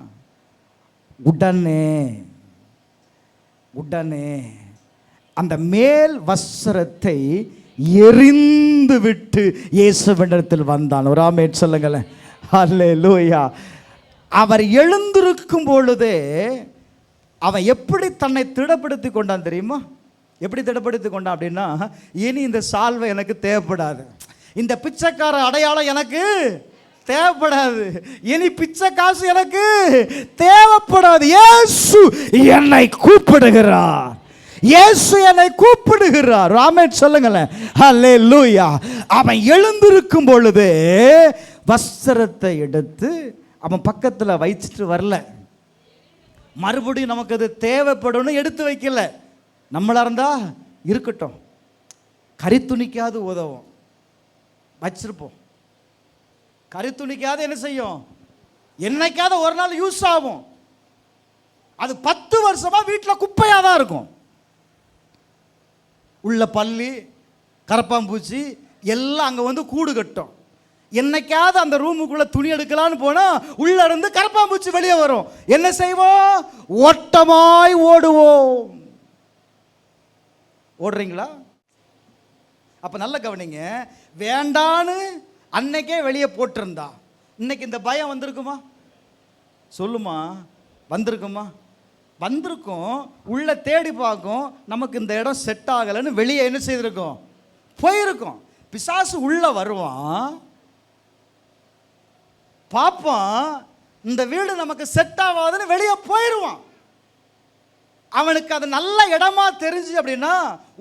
Speaker 1: உடனே அந்த மேல் வஸ்திரத்தை எரிந்து விட்டு இயேசுவிடத்தில் வந்தான். ஒரு ஆமென் சொல்லுங்களேன். அல்லேலூயா. அவர் எழுந்திருக்கும் பொழுதே அவன் எப்படி தன்னை திடப்படுத்தி கொண்டான் தெரியுமா? எப்படி திடப்படுத்தி கொண்டான் அப்படின்னா, இனி இந்த சால்வை எனக்கு தேவைப்படாது, இந்த பிச்சைக்கார அடையாளம் எனக்கு தேவைப்படாது, இனி பிச்சை காசு எனக்கு தேவைப்படாது. இயேசு என்னை கூப்பிடுகிறார். இயேசு என்னை கூப்பிடுகிறார். ஆமென் சொல்லுங்களேன். அல்லேலூயா. அவன் எழுந்திருக்கும் பொழுது வஸ்திரத்தை எடுத்து அவன் பக்கத்தில் வைச்சிட்டு வரல. மறுபடியும் நமக்கு அது தேவைப்படும் எடுத்து வைக்கல. நம்மளா இருந்தா இருக்கட்டும், கரித்துணிக்காது உதவும், வச்சிருப்போம். கரித்துணிக்காது என்ன செய்யும்? என்னைக்காவது ஒரு நாள் யூஸ் ஆகும். அது 10 வருஷமா வீட்டில் குப்பையாக தான் இருக்கும். உள்ள பல்லி, கரப்பாம்பூச்சி, எல்லாம் அங்கே வந்து கூடு கட்டும். என்னைக்காவது அந்த ரூமுக்குள்ளே துணி எடுக்கலான்னு போனால் உள்ளே இருந்து கரப்பாம்பூச்சி வெளியே வரும். என்ன செய்வோம்? ஓட்டமாய் ஓடுவோம். ஓடுறீங்களா? அப்போ நல்ல கவனிங்க, வேண்டான்னு அன்னைக்கே வெளியே போட்டிருந்தா இன்னைக்கு இந்த பயம் வந்திருக்குமா? சொல்லுமா, வந்திருக்குமா? வந்திருக்கும். உள்ள தேடி பார்க்கும், நமக்கு இந்த இடம் செட் ஆகலைன்னு வெளியே என்ன செய்திருக்கோம்? போயிருக்கோம். பிசாசு உள்ள வருவான், பார்ப்பான், இந்த வீடு நமக்கு செட் ஆகாதுன்னு வெளியே போயிடுவான். அவனுக்கு அது நல்ல இடமா தெரிஞ்சு அப்படின்னா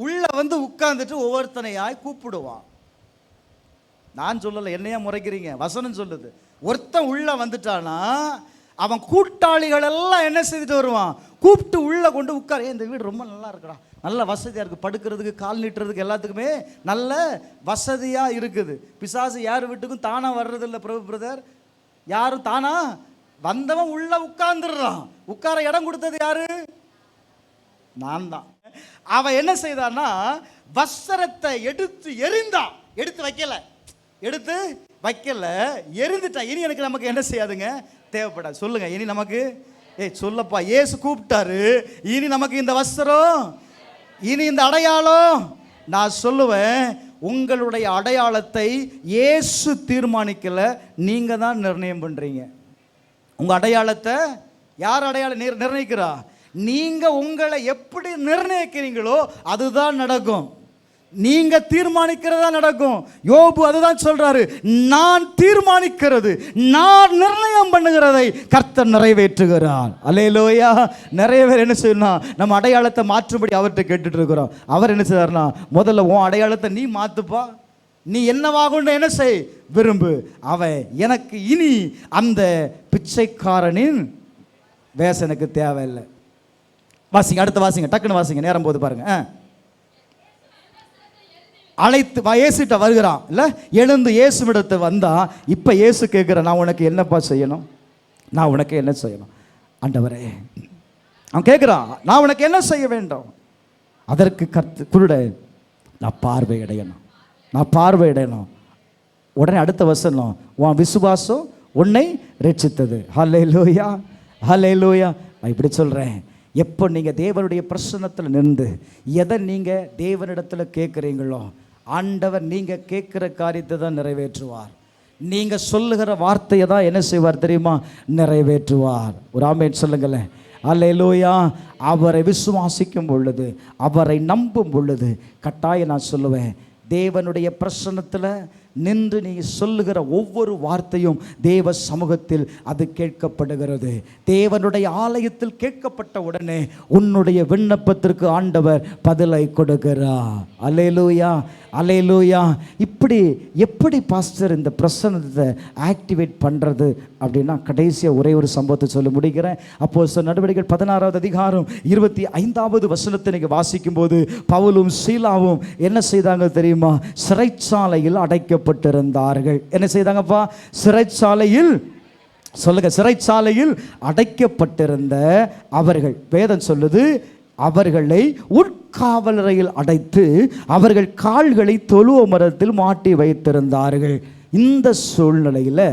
Speaker 1: உள்ள வந்து உட்கார்ந்துட்டு ஒவ்வொருத்தனையாய் கூப்பிடுவான். நான் சொல்லலை, என்னையா முறைக்கிறீங்க? வசனம் சொல்லுது. ஒருத்தன் உள்ள வந்துட்டானா அவன் கூட்டாளிகள் எல்லாம் என்ன செய்துட்டு வருவான்? கூப்பிட்டு உள்ள கொண்டு உட்கார. இந்த வீடு ரொம்ப நல்லா இருக்குடா, நல்ல வசதியாக இருக்குது, படுக்கிறதுக்கு கால் நீட்டுறதுக்கு எல்லாத்துக்குமே நல்ல வசதியாக இருக்குது. பிசாசு யார் வீட்டுக்கும் தானாக வர்றதில்லை பிரபு பிரதர். யாரும் தானா வந்தவன் உள்ள உட்கார்ந்துடுறான். உட்கார இடம் கொடுத்தது யாரு? நான் தான். அவன் என்ன செய்தான்னா வஸ்திரத்தை எடுத்து எறிந்தான். எடுத்து வைக்கல, எரிந்துட்டான். இனி எனக்கு நமக்கு என்ன செய்யாதுங்க? தேவைப்படாது. சொல்லுங்க, இனி நமக்கு சொல்லப்பா, இயேசு கூப்பிட்டாரு. இனி நமக்கு இந்த வஸ்திரம், இனி இந்த அடையாளம். நான் சொல்லுவேன், உங்களுடைய அடையாளத்தை இயேசு தீர்மானிக்கல, நீங்க தான் நிர்ணயம் பண்றீங்க. உங்க அடையாளத்தை யார் அடையாளம் நிர்ணயிக்கிறா? நீங்க உங்களை எப்படி நிர்ணயிக்கிறீங்களோ அதுதான் நடக்கும். நீங்க தீர்மானிக்கிறதா நடக்கும். யோபு அதுதான் சொல்றாரு, நான் தீர்மானிக்கிறது, நான் நிர்ணயம் பண்ணுகிறதை கர்த்தர் நிறைவேற்றுகிறார். அல்லேலூயா. நிறைய பேர் என்ன செய்யணும்? நம்ம அடையாளத்தை மாற்றும்படி அவர்கிட்ட கேட்டுட்டு இருக்கிறோம். அவர் என்ன செய்யறாருன்னா, முதல்ல உன் அடையாளத்தை நீ மாத்துப்பா, நீ என்னவாகுன்னு என்ன செய் விரும்பு. அவன் எனக்கு இனி அந்த பிச்சைக்காரனின் வேஷம் எனக்கு தேவையில்லை. வாசிங்க, அடுத்த வாசிங்க, டக்குன்னு வாசிங்க, நேரம் போது பாருங்க. அழைத்து இயேசுட்ட வருகிறான் இல்லை, எழுந்து இயேசுவிடத்தை வந்தா. இப்போ இயேசு கேட்குற, நான் உனக்கு என்னப்பா செய்யணும்? நான் உனக்கு என்ன செய்யணும் ஆண்டவரே? அவன் கேட்குறான், நான் உனக்கு என்ன செய்ய வேண்டும்? அதற்கு குருட, நான் பார்வையிடணும். உடனே அடுத்த வசனம், உன் விசுவாசம் உன்னை ரட்சித்தது. ஹல்லேலூயா, ஹல்லேலூயா. நான் இப்படி சொல்கிறேன், எப்போ நீங்கள் தேவனுடைய பிரசன்னத்தில் நின்று எதை நீங்கள் தேவனிடத்தில் கேட்குறீங்களோ ஆண்டவர் நீங்கள் கேட்குற காரியத்தை தான் நிறைவேற்றுவார். நீங்கள் சொல்லுகிற வார்த்தையை தான் என்ன செய்வார் தெரியுமா? நிறைவேற்றுவார். ஒரு ஆமென் சொல்லுங்களேன். அல்லேலூயா. அவரை விசுவாசிக்கும் பொழுது, அவரை நம்பும் பொழுது கட்டாயம் நான் சொல்லுவேன், தேவனுடைய பிரசன்னத்தில் நின்று நீ சொல்லுகிற ஒவ்வொரு வார்த்தையும் தேவ சமூகத்தில் அது கேட்கப்படுகிறது. தேவனுடைய ஆலயத்தில் கேட்கப்பட்ட உடனே உன்னுடைய விண்ணப்பத்திற்கு ஆண்டவர் பதிலை கொடுக்கிறார். அல்லேலூயா, அல்லேலூயா. இப்படி எப்படி பாஸ்டர் இந்த பிரசன்னத்தை ஆக்டிவேட் பண்ணுறது அப்படின்னா, கடைசியாக ஒரே ஒரு சம்பவத்தை சொல்லி முடிக்கிறேன். அப்போஸ்தலர் நடவடிக்கைகள் 16வது அதிகாரம் 25வது வசனத்தை நீங்கள் வாசிக்கும்போது, பவுலும் சீலாவும் என்ன செய்தாங்க தெரியுமா? சிறைச்சாலையில் அடைக்கப்பட்டிருந்தார்கள். என்ன செய்தாங்கப்பா? சிறைச்சாலையில், சொல்லுங்க, சிறைச்சாலையில் அடைக்கப்பட்டிருந்த அவர்கள், வேதம் சொல்லுது, அவர்களை உட்காவலறையில் அடைத்து அவர்கள் கால்களை தொழுவ மரத்தில் மாட்டி வைத்திருந்தார்கள். இந்த சூழ்நிலையில்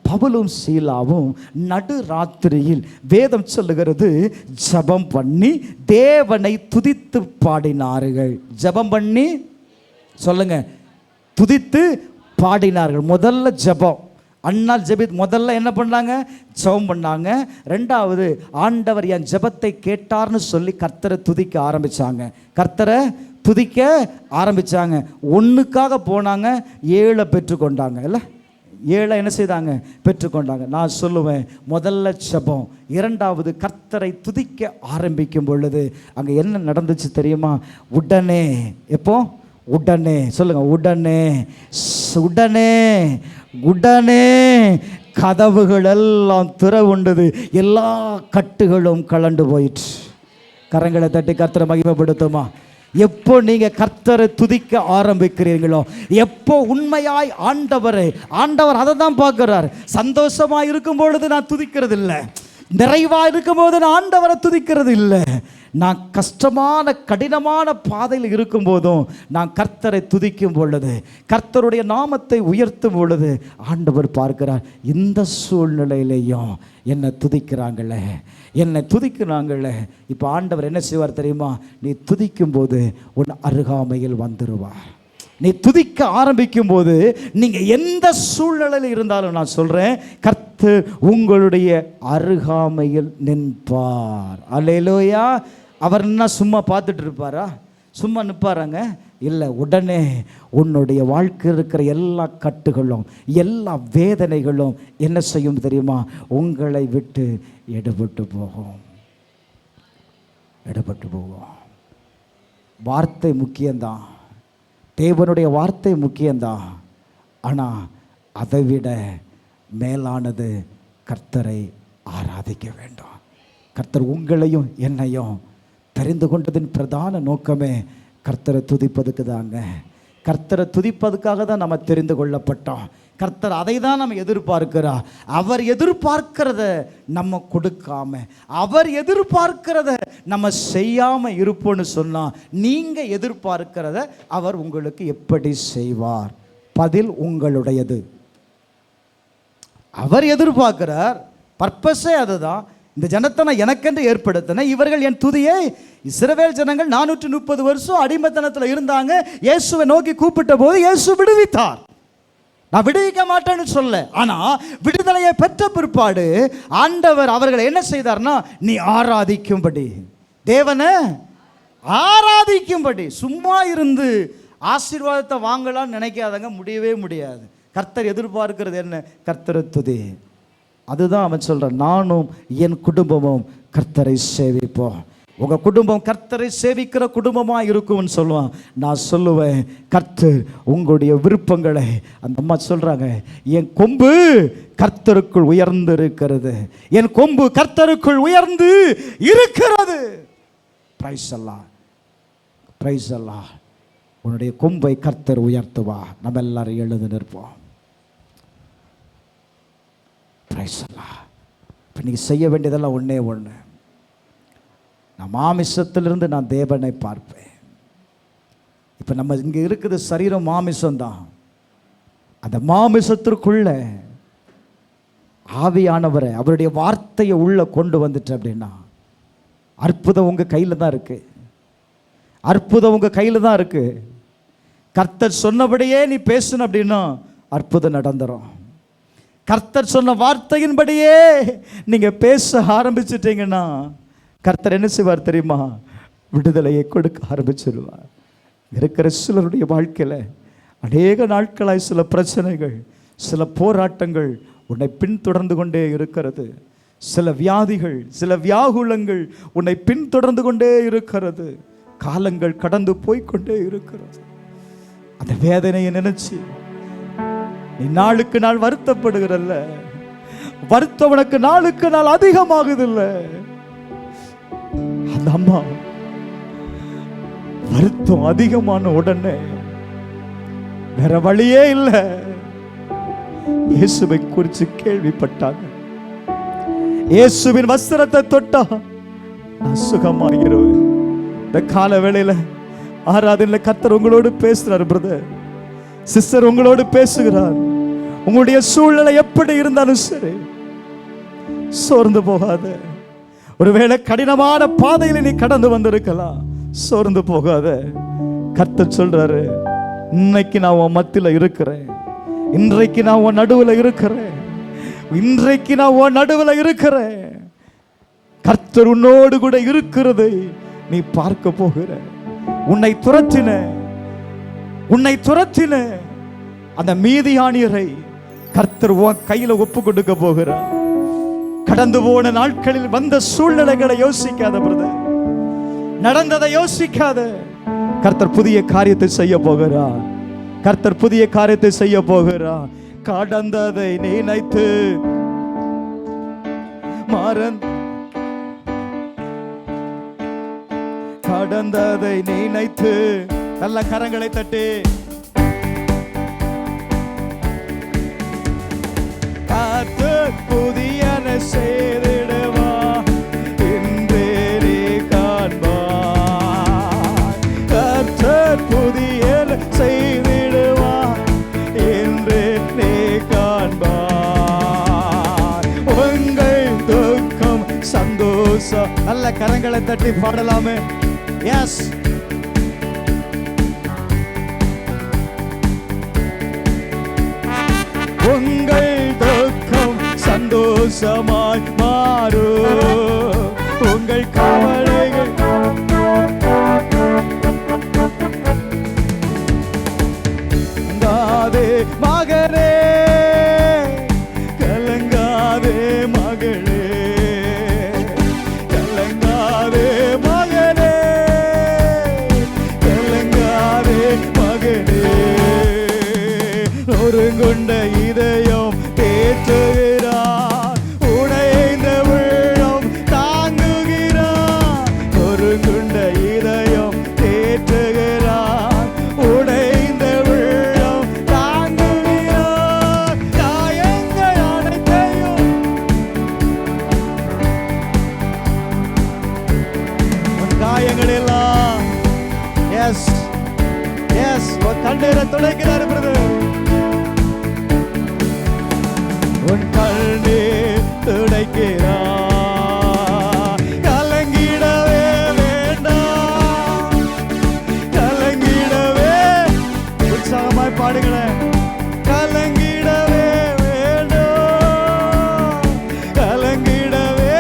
Speaker 1: பவுலும் சீலாவும் நடு ராத்திரியில் வேதம் சொல்லுகிறது ஜெபம் பண்ணி தேவனை துதித்து பாடினார்கள். ஜெபம் பண்ணி, சொல்லுங்க, துதித்து பாடினார்கள். முதல்ல ஜெபம். அண்ணால் முதல்ல என்ன பண்ணாங்க? ஜெபம் பண்ணாங்க. ரெண்டாவது, ஆண்டவர் என் ஜெபத்தை கேட்டார்னு சொல்லி கர்த்தரை துதிக்க ஆரம்பிச்சாங்க. கர்த்தரை துதிக்க ஆரம்பிச்சாங்க. ஒன்றுக்காக போனாங்க, 7 பெற்றுக்கொண்டாங்க. இல்லை, 7 என்ன செய்தாங்க? பெற்றுக்கொண்டாங்க. நான் சொல்லுவேன், முதல்ல ஜெபம், இரண்டாவது கர்த்தரை துதிக்க ஆரம்பிக்கும் பொழுது அங்கே என்ன நடந்துச்சு தெரியுமா? உடனே, எப்போ? உடனே, சொல்லுங்க, உடனே உடனே உடனே கதவுகள் எல்லாம் திறவுண்டது, எல்லா கட்டுகளும் கலண்டு போயிற்று. கரங்களை தட்டி கர்த்தரை மகிமைப்படுத்துமா? எப்போ நீங்க கர்த்தரை துதிக்க ஆரம்பிக்கிறீங்களோ, எப்போ உண்மையாய் ஆண்டவர் அதை தான் பார்க்கிறார். சந்தோஷமா இருக்கும் பொழுது நான் துதிக்கிறது இல்லை, நிறைவா இருக்கும் போது நான் ஆண்டவரை துதிக்கிறது இல்லை. நான் கஷ்டமான கடினமான பாதையில் இருக்கும் போதும் நான் கர்த்தரை துதிக்கும் பொழுது, கர்த்தருடைய நாமத்தை உயர்த்தும் பொழுது ஆண்டவர் பார்க்கிறார், இந்த சூழ்நிலையிலையும் என்னை துதிக்கிறாங்களே, என்னை துதிக்கிறாங்களே. இப்போ ஆண்டவர் என்ன செய்வார் தெரியுமா? நீ துதிக்கும் போது உன் அருகாமையில் வந்துடுவார். நீ துதிக்க ஆரம்பிக்கும் போது நீங்கள் எந்த சூழ்நிலையில் இருந்தாலும் நான் சொல்கிறேன், கர்த்தர் உங்களுடைய அருகாமையில் நிற்பார். அல்லேலூயா. அவர் என்ன சும்மா பார்த்துட்டு இருப்பாரா? சும்மா நிற்பாராங்க? இல்லை. உடனே உன்னுடைய வாழ்க்கை இருக்கிற எல்லா கட்டுகளும் எல்லா வேதனைகளும் என்ன செய்யும் தெரியுமா? உங்களை விட்டு எடுபட்டு போகும். எடுபட்டு போகும். வார்த்தை முக்கியம்தான், தேவனுடைய வார்த்தை முக்கியம்தான். ஆனால் அதை விட மேலானது கர்த்தரை ஆராதிக்க வேண்டும். கர்த்தர் உங்களையும் என்னையும் தெரிந்து கொண்டதின் பிரதான நோக்கமே கர்த்தரை துதிப்பதுக்கு தாங்க. கர்த்தரை துதிப்பதுக்காக தான் நம்ம தெரிந்து கொள்ளப்பட்டோம். கர்த்தர் அதை தான் நம்ம எதிர்பார்க்கிறார். அவர் எதிர்பார்க்கிறத நம்ம கொடுக்காம, அவர் எதிர்பார்க்கிறத நம்ம செய்யாமல் இருப்போன்னு சொன்னால், நீங்கள் எதிர்பார்க்கிறத அவர் உங்களுக்கு எப்படி செய்வார்? பதில் உங்களுடையது. அவர் எதிர்பார்க்கிறார், பர்பஸே அதுதான். இந்த ஜனத்தை நான் எனக்கென்று ஏற்படுத்தினேன், இவர்கள் என் துதியை. இஸ்ரவேல் ஜனங்கள் 430 வருஷம் அடிமைத்தனத்தில் இருந்தாங்க. இயேசுவை நோக்கி கூப்பிட்ட போது இயேசு விடுவித்தார். நான் விடுவிக்க மாட்டேன்னு சொல்ல, ஆனால் விடுதலையை பெற்ற பிற்பாடு ஆண்டவர் அவர்களை என்ன செய்தார்னா, நீ ஆராதிக்கும்படி, தேவனை ஆராதிக்கும்படி. சும்மா இருந்து ஆசீர்வாதத்தை வாங்கலாம்னு நினைக்காதங்க, முடியவே முடியாது. கர்த்தர் எதிர்பார்க்கிறது என்ன? கர்த்தரை துதி. அதுதான் அவன் சொல்கிறான், நானும் என் குடும்பமும் கர்த்தரை சேவிப்போம். உங்கள் குடும்பம் கர்த்தரை சேவிக்கிற குடும்பமாக இருக்கும்னு சொல்லுவான். நான் சொல்லுவேன், கர்த்தர் உங்களுடைய விருப்பங்களை, அந்த அம்மா சொல்கிறாங்க, என் கொம்பு கர்த்தருக்குள் உயர்ந்து இருக்கிறது, என் கொம்பு கர்த்தருக்குள் உயர்ந்து இருக்கிறது. பிரைஸ் அல்லாஹ், பிரைஸ் அல்லாஹ். உன்னுடைய கொம்பை கர்த்தர் உயர்த்துவா. நம்ம எல்லாரும் எழுந்து நிற்போம். பிரைஸ் அல்லாஹ். இப்போ நீங்கள் செய்ய வேண்டியதெல்லாம் ஒன்றே ஒன்று. நான் மாமிசத்திலிருந்து நான் தேவனை பார்ப்பேன். இப்போ நம்ம இங்கே இருக்குது சரீரம் மாமிசம்தான். அந்த மாமிசத்திற்குள்ள ஆவியானவரை, அவருடைய வார்த்தையை உள்ளே கொண்டு வந்துட்டு அப்படின்னா அற்புதம் உங்கள் கையில் தான் இருக்குது. அற்புதம் உங்கள் கையில் தான் இருக்குது. கர்த்தர் சொன்னபடியே நீ பேசணும் அப்படின்னா அற்புதம் நடந்துடும். கர்த்தர் சொன்ன வார்த்தையின்படியே நீங்கள் பேச ஆரம்பிச்சிட்டீங்கன்னா கர்த்தர் என்ன செய்வார் தெரியுமா? விடுதலையை கொடுக்க ஆரம்பிச்சிருவார். இருக்கிற சிலருடைய வாழ்க்கையில் அநேக நாட்களாய் சில பிரச்சனைகள், சில போராட்டங்கள் உன்னை பின்தொடர்ந்து கொண்டே இருக்கிறது. சில வியாதிகள், சில வியாகுலங்கள் உன்னை பின்தொடர்ந்து கொண்டே இருக்கிறது. காலங்கள் கடந்து போய்கொண்டே இருக்கிறது. அந்த வேதனையை நினைச்சு நீ நாளுக்கு நாள் வருத்தப்படுகிறல்ல, வருத்தம் உனக்கு நாளுக்கு நாள் அதிகமாகுதில்ல. அந்த அம்மா வருத்தம் அதிகமான உடனே வேற வழியே இல்லை, இயேசுவை குறித்து கேள்விப்பட்டாங்க. இயேசுவின் வஸ்திரத்தை தொட்டா நான் சுகமாகிறேன். இந்த கால வேளையில ஆராதனையில கர்த்தர் உங்களோடு பேசுறார். பிரதர், சிஸ்டர், உங்களோடு பேசுகிறார். உங்களுடைய சூழ்நிலை எப்படி இருந்தாலும் சரி, சோர்ந்து போகாத. ஒருவேளை கடினமான பாதையில நீ கடந்து வந்திருக்கலாம், சோர்ந்து போகாத. கர்த்தர் சொல்றாரு, இன்னைக்கு நான் உன் மத்தியில இருக்கிறேன், இன்றைக்கு நான் உன் நடுவில் இருக்கிறேன், இன்றைக்கு நான் உன் நடுவில் இருக்கிறேன். கர்த்தர் உன்னோடு கூட இருக்கிறதை நீ பார்க்க போகிற. உன்னை துரத்தின அந்த மீதியானியரை கர்த்தர் உன் கையில ஒப்பு கொடுக்க போகிறார். கடந்து போன நாட்களில் வந்த சூழ்நிலைகளை யோசிக்காத பிரதர், நடந்ததை யோசிக்காத. கர்த்தர் புதிய காரியத்தை செய்ய போகிறார். கர்த்தர் புதிய காரியத்தை செய்ய போகிறார். கடந்ததை நினைத்து கடந்ததை நினைத்து நல்ல கரங்களை தட்டி கர்த்தர் புதியன செய்திடுவா, இன்றே நீ காண்பா. நல்ல கரங்களை தட்டி பாடலாமே. எஸ், உங்கள் துக்கம் சந்தோஷமாய் மாறும், உங்கள் கவலைகள் கலங்காதே மகனே, கலங்காதே மகளே, கலங்காதே மகனே, கலங்காதே மகளே. நொறுங்குண்ட இதயம் தேற்றுகிறார், உடைந்த உள்ளம் தாங்குகிறார். நொறுங்குண்ட இதயம் தேற்றுகிறார், உடைந்த உள்ளம் தாங்குகிறார். காயங்கள் அனைத்தையும் காயங்கள் எல்லாம் எஸ் எஸ் கண்ணீரை துடைக்கிறார் பிரதர். உன் கண்ணீர் துடைக்கிறார், கலங்கிடவே வேண்டாம், கலங்கிடவே. உற்சாகமாய் பாடுங்களேன். கலங்கிடவே வேண்டாம், கலங்கிடவே.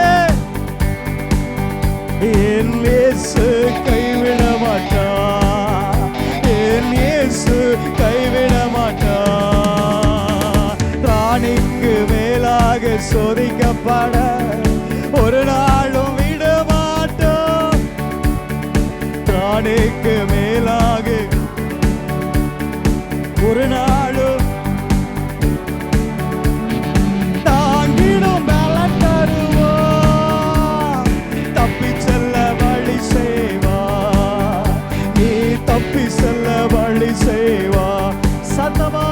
Speaker 1: என் இயேசு கைவிட மாட்டார், என் இயேசு கைவிட மாட்டார். ராணிக்கு மேலாக சோதிக்கப்பட ஒரு நாளும் விட மாட்டோம். ராணிக்கு மேலாக ஒரு நாளும் தாங்கிடும் பலன் தருவார். தப்பி செல்ல வழி செய்வார், நீ தப்பி செல்ல வழி செய்வார். சத்தமா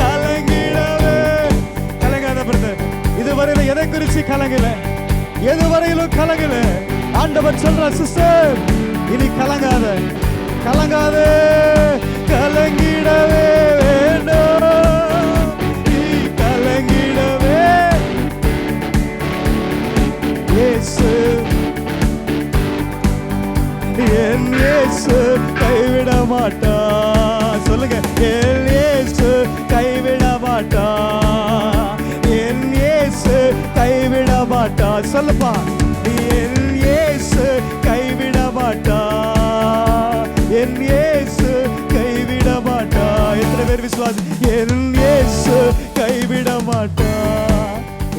Speaker 1: கலங்கிடவே. கலங்காத பிரதர், இதுவரையில எதை குறிச்சு கலங்கல, எதுவரையிலும் கலங்கல. ஆண்டவர் சொல்ற சிஸ்டர், இனி கலங்காத, கலங்காத, கலங்கிடவே வேண்டும், நீ கலங்கிடவே. இயேசு என் இயேசு கைவிட மாட்டா. சொல்லுங்க, என் இயேசு கைவிட மாட்டா, என் இயேசு கைவிட மாட்டா. சொல்லுப்பா, என் இயேசு கைவிட மாட்டா, என் இயேசு கைவிட மாட்டா. எத்தனை பேர் விசுவாசி? என் இயேசு கைவிட மாட்டா.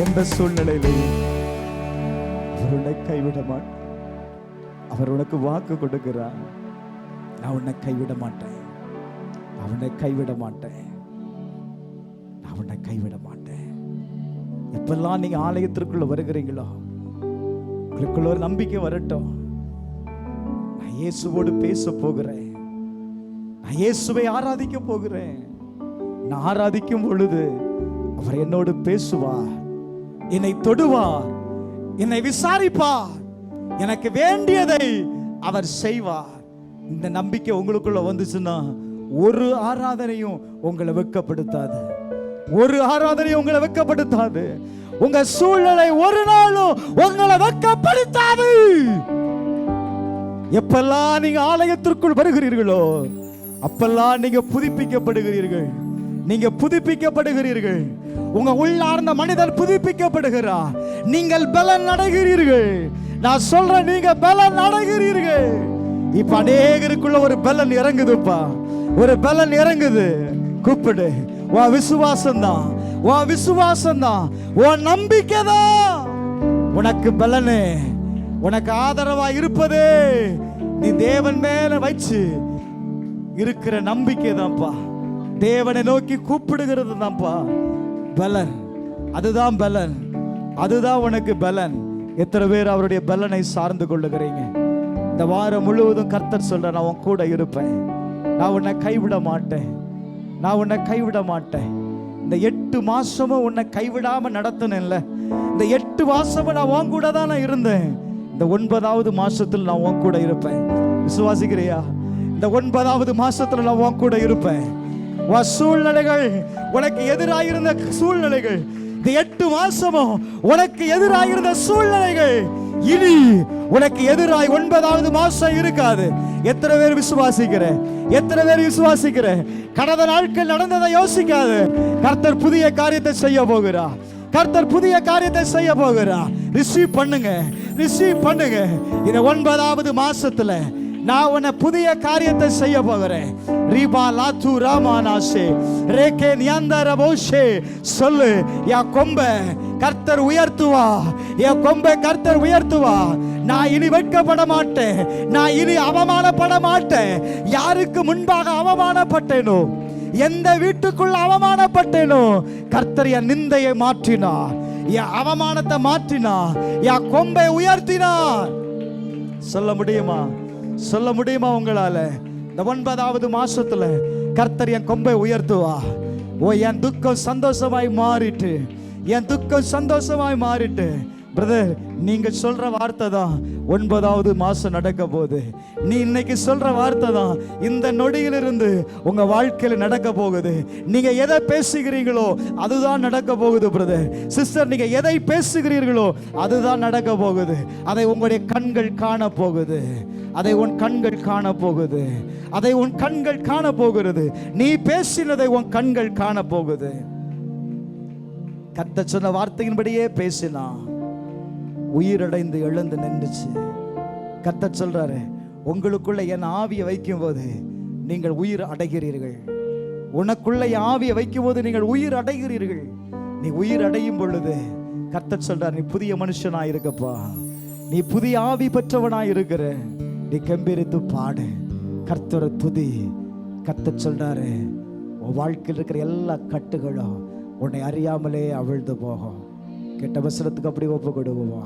Speaker 1: எந்த சூழ்நிலையிலையும் அவர் உன்னை கைவிட மாட்டார். அவர் உனக்கு வாக்கு கொடுக்கிறார், நான் உன்னை கைவிட மாட்டேன், நான் உன்னை கைவிட மாட்டேன், நான் உன்னை கைவிட மாட்டேன். எப்பெல்லாம் நீங்க ஆலயத்திற்குள்ள வருகிறீங்களோ, உங்களுக்குள்ள ஒரு நம்பிக்கை வரட்டும். நான் இயேசுவோடு பேச போகிறேன், நான் இயேசுவை ஆராதிக்க போகிறேன். நான் ஆராதிக்கும் பொழுது அவர் என்னோடு பேசுவார், என்னை தொடுவார், என்னை விசாரிப்பார், எனக்கு வேண்டியதை அவர் செய்வார். இந்த நம்பிக்கை உங்களுக்குள்ள வந்துச்சுன்னா ஒரு ஆராதனையும் உங்களை வெட்கப்படுத்தாது, ஒரு ஆராதனையும் உங்களை வெட்கப்படுத்தாது. உங்க சூழ்நிலை ஒரு நாளும் உங்களை வெட்கப்படுத்தாது. எப்பெல்லாம் நீங்க ஆலயத்திற்குள் வருகிறீர்களோ அப்பெல்லாம் நீங்க புதுப்பிக்கப்படுகிறீர்கள், நீங்க புதுப்பிக்கப்படுகிறீர்கள். உங்க உள்ளார்ந்த மனிதன் புதுப்பிக்கப்படுகிறார், நீங்கள் பலன் அடைகிறீர்கள். நான் சொல்றேன், நீங்க பலன் அடைகிறீர்கள். இப்ப அநேகருக்குள்ள ஒரு பலன் இறங்குதுப்பா, ஒரு பலன் இறங்குது. கூப்பிடு, உன் விசுவாசம் தான், உன் விசுவாசம் தான், உன் நம்பிக்கை தான் உனக்கு பலனே, உனக்கு ஆதரவா இருப்பதே நீ தேவன் மேல வச்சு இருக்கிற நம்பிக்கை தான்ப்பா. தேவனை நோக்கி கூப்பிடுகிறது தான்ப்பா பலன். அதுதான் பலன், அதுதான் உனக்கு பலன். எத்தனை பேர் அவருடைய பலனை சார்ந்து கொள்ளுகிறீங்க? இந்த வாரம் முழுவதும் கர்த்தர் சொல்ற, நான் உன் கூட இருப்பேன், நான் உன்னை கைவிட மாட்டேன், நான் உன்னை கைவிட மாட்டேன். இந்த 8 மாசமும் உன்னை கைவிடாம நடத்தினேன்ல, இந்த 8 மாசமும் நான் உன் கூட தான் நான் இருந்தேன். இந்த 9வது மாசத்தில் நான் உன் கூட இருப்பேன். விசுவாசிக்கிறியா? இந்த 9வது மாசத்துல நான் உன் கூட இருப்பேன். உன் சூழ்நிலைகள், உனக்கு எதிராயிருந்த சூழ்நிலைகள், இந்த 8 மாசமும் உனக்கு எதிராயிருந்த சூழ்நிலைகள் இனி உனக்கு எதிராய் 9வது மாசம் இருக்காது. எத்தனை பேர் விசுவாசிக்கிற? எத்தனை பேர் விசுவாசிக்கிற? கடந்த நாட்கள் நடந்ததை யோசிக்காது. கர்த்தர் புதிய காரியத்தை செய்ய போகிறார். கர்த்தர் புதிய காரியத்தை செய்ய போகிறார். ரிசீவ் பண்ணுங்க, ரிசீவ் பண்ணுங்க. இந்த 9வது மாசத்துல நான் உன்னை புதிய காரியத்தை செய்ய போகிறேன். ரீபா லாத்து ராமானாஷே ரேகே நியாந்தரபோஷே சொல்லு. என் கொம்பை கர்த்தர் உயர்த்துவா, என் கொம்பை கர்த்தர் உயர்த்துவா. நான் இனி வெட்கப்பட மாட்டேன், நான் இனி அவமானப்பட மாட்டேன். யாருக்கு முன்பாக அவமானப்பட்டேனோ, எந்த வீட்டுக்குள்ள அவமானப்பட்டேனோ, கர்த்தர் என் நிந்தையை மாற்றினார், என் அவமானத்தை மாற்றினார், என் கொம்பை உயர்த்தினார். சொல்ல முடியுமா? சொல்ல முடியுமா உங்களால? இந்த 9வது மாசத்துல கர்த்தர் என் கொம்பை உயர்த்துவா. ஓ, என் துக்கம் சந்தோஷமாய் மாறிட்டு, என் துக்கம் சந்தோஷமாய் மாறிட்டு. பிரதர், நீங்க சொல்ற வார்த்தை தான் 9வது மாசம் நடக்க போகுது. நீ இன்னைக்கு சொல்ற வார்த்தை தான் இந்த நொடியிலிருந்து உங்க வாழ்க்கையில நடக்க போகுது. நீங்க எதை பேசுகிறீங்களோ அதுதான் நடக்க போகுது. பிரதர், சிஸ்டர், நீங்க எதை பேசுகிறீர்களோ அதுதான் நடக்க போகுது. அதை உங்களுடைய கண்கள் காண போகுது. அதை உன் கண்கள் காண போகுது. அதை உன் கண்கள் காண போகிறது. நீ பேசினதை உன் கண்கள் காண போகுது. கர்த்தர் சொன்ன வார்த்தையின்படியே பேசினா உயிரடைந்து எழுந்து நின்றுச்சு. கர்த்தர் சொல்றாரு, உங்களுக்குள்ள என் ஆவியை வைக்கும் போது நீங்கள் உயிர் அடைகிறீர்கள். உனக்குள்ள என் ஆவியை வைக்கும் போது நீங்கள் உயிர் அடைகிறீர்கள். நீ உயிர் அடையும் பொழுது கர்த்தர் சொல்றார், நீ புதிய மனுஷனாய் இருக்கப்பா, நீ புதிய ஆவி பெற்றவனாய் இருக்கிற. நீ கம்பீரித்து பாடு, கர்த்தரை துதி. கர்த்தர் சொல்றாரு, உன் வாழ்க்கையில் இருக்கிற எல்லா கட்டுகளும் உன்னை அறியாமலே அவிழ்ந்து போகும். கெட்ட வசனத்துக்கு அப்படி ஒப்பு கொடுவோமா?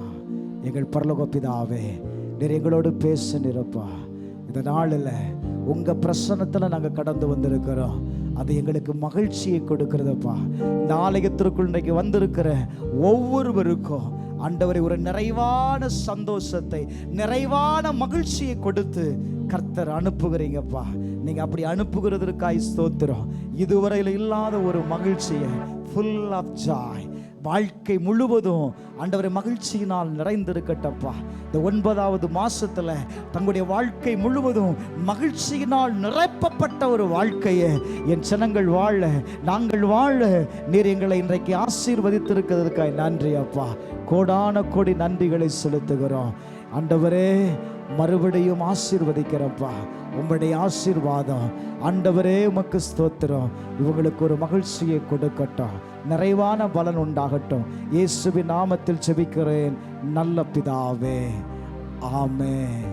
Speaker 1: எங்கள் பரலோக பிதாவே, நீர் எங்களோடு பேசுனிருப்பா. இந்த நாளில் உங்க பிரசன்னத்தில் நாங்கள் கடந்து வந்திருக்கிறோம். அது எங்களுக்கு மகிழ்ச்சியை கொடுக்கிறதுப்பா. இந்த ஆலயத்திற்குள் இன்றைக்கு வந்திருக்கிற ஒவ்வொருவருக்கும் ஆண்டவரை ஒரு நிறைவான சந்தோஷத்தை, நிறைவான மகிழ்ச்சியை கொடுத்து கர்த்தர் அனுப்புகிறீங்கப்பா. நீங்க அப்படி அனுப்புகிறதற்காய் ஸ்தோத்திரம். இதுவரையில் இல்லாத ஒரு மகிழ்ச்சியை, ஃபுல் ஆஃப் ஜாய், வாழ்க்கை முழுவதும் ஆண்டவரை மகிழ்ச்சியினால் நிறைந்திருக்கட்டப்பா. இந்த 9வது மாசத்துல தங்களுடைய வாழ்க்கை முழுவதும் மகிழ்ச்சியினால் நிரப்பப்பட்ட ஒரு வாழ்க்கையை என் ஜனங்கள் வாழ, நாங்கள் வாழ நீர் எங்களை இன்றைக்கு ஆசீர்வதித்திருக்கிறதுக்காய் நன்றி அப்பா. கோடான கோடி நன்றிகளை செலுத்துகிறோம் ஆண்டவரே. மறுபடியும் ஆசீர்வதிக்கிறப்பா. உங்களுடைய ஆசீர்வாதம் ஆண்டவரே, உமக்கு ஸ்தோத்திரம். இவங்களுக்கு ஒரு மகிழ்ச்சியை கொடுக்கட்டும், நிறைவான பலன் உண்டாகட்டும். இயேசுவின் நாமத்தில் ஜெபிக்கிறேன் நல்ல பிதாவே, ஆமென்.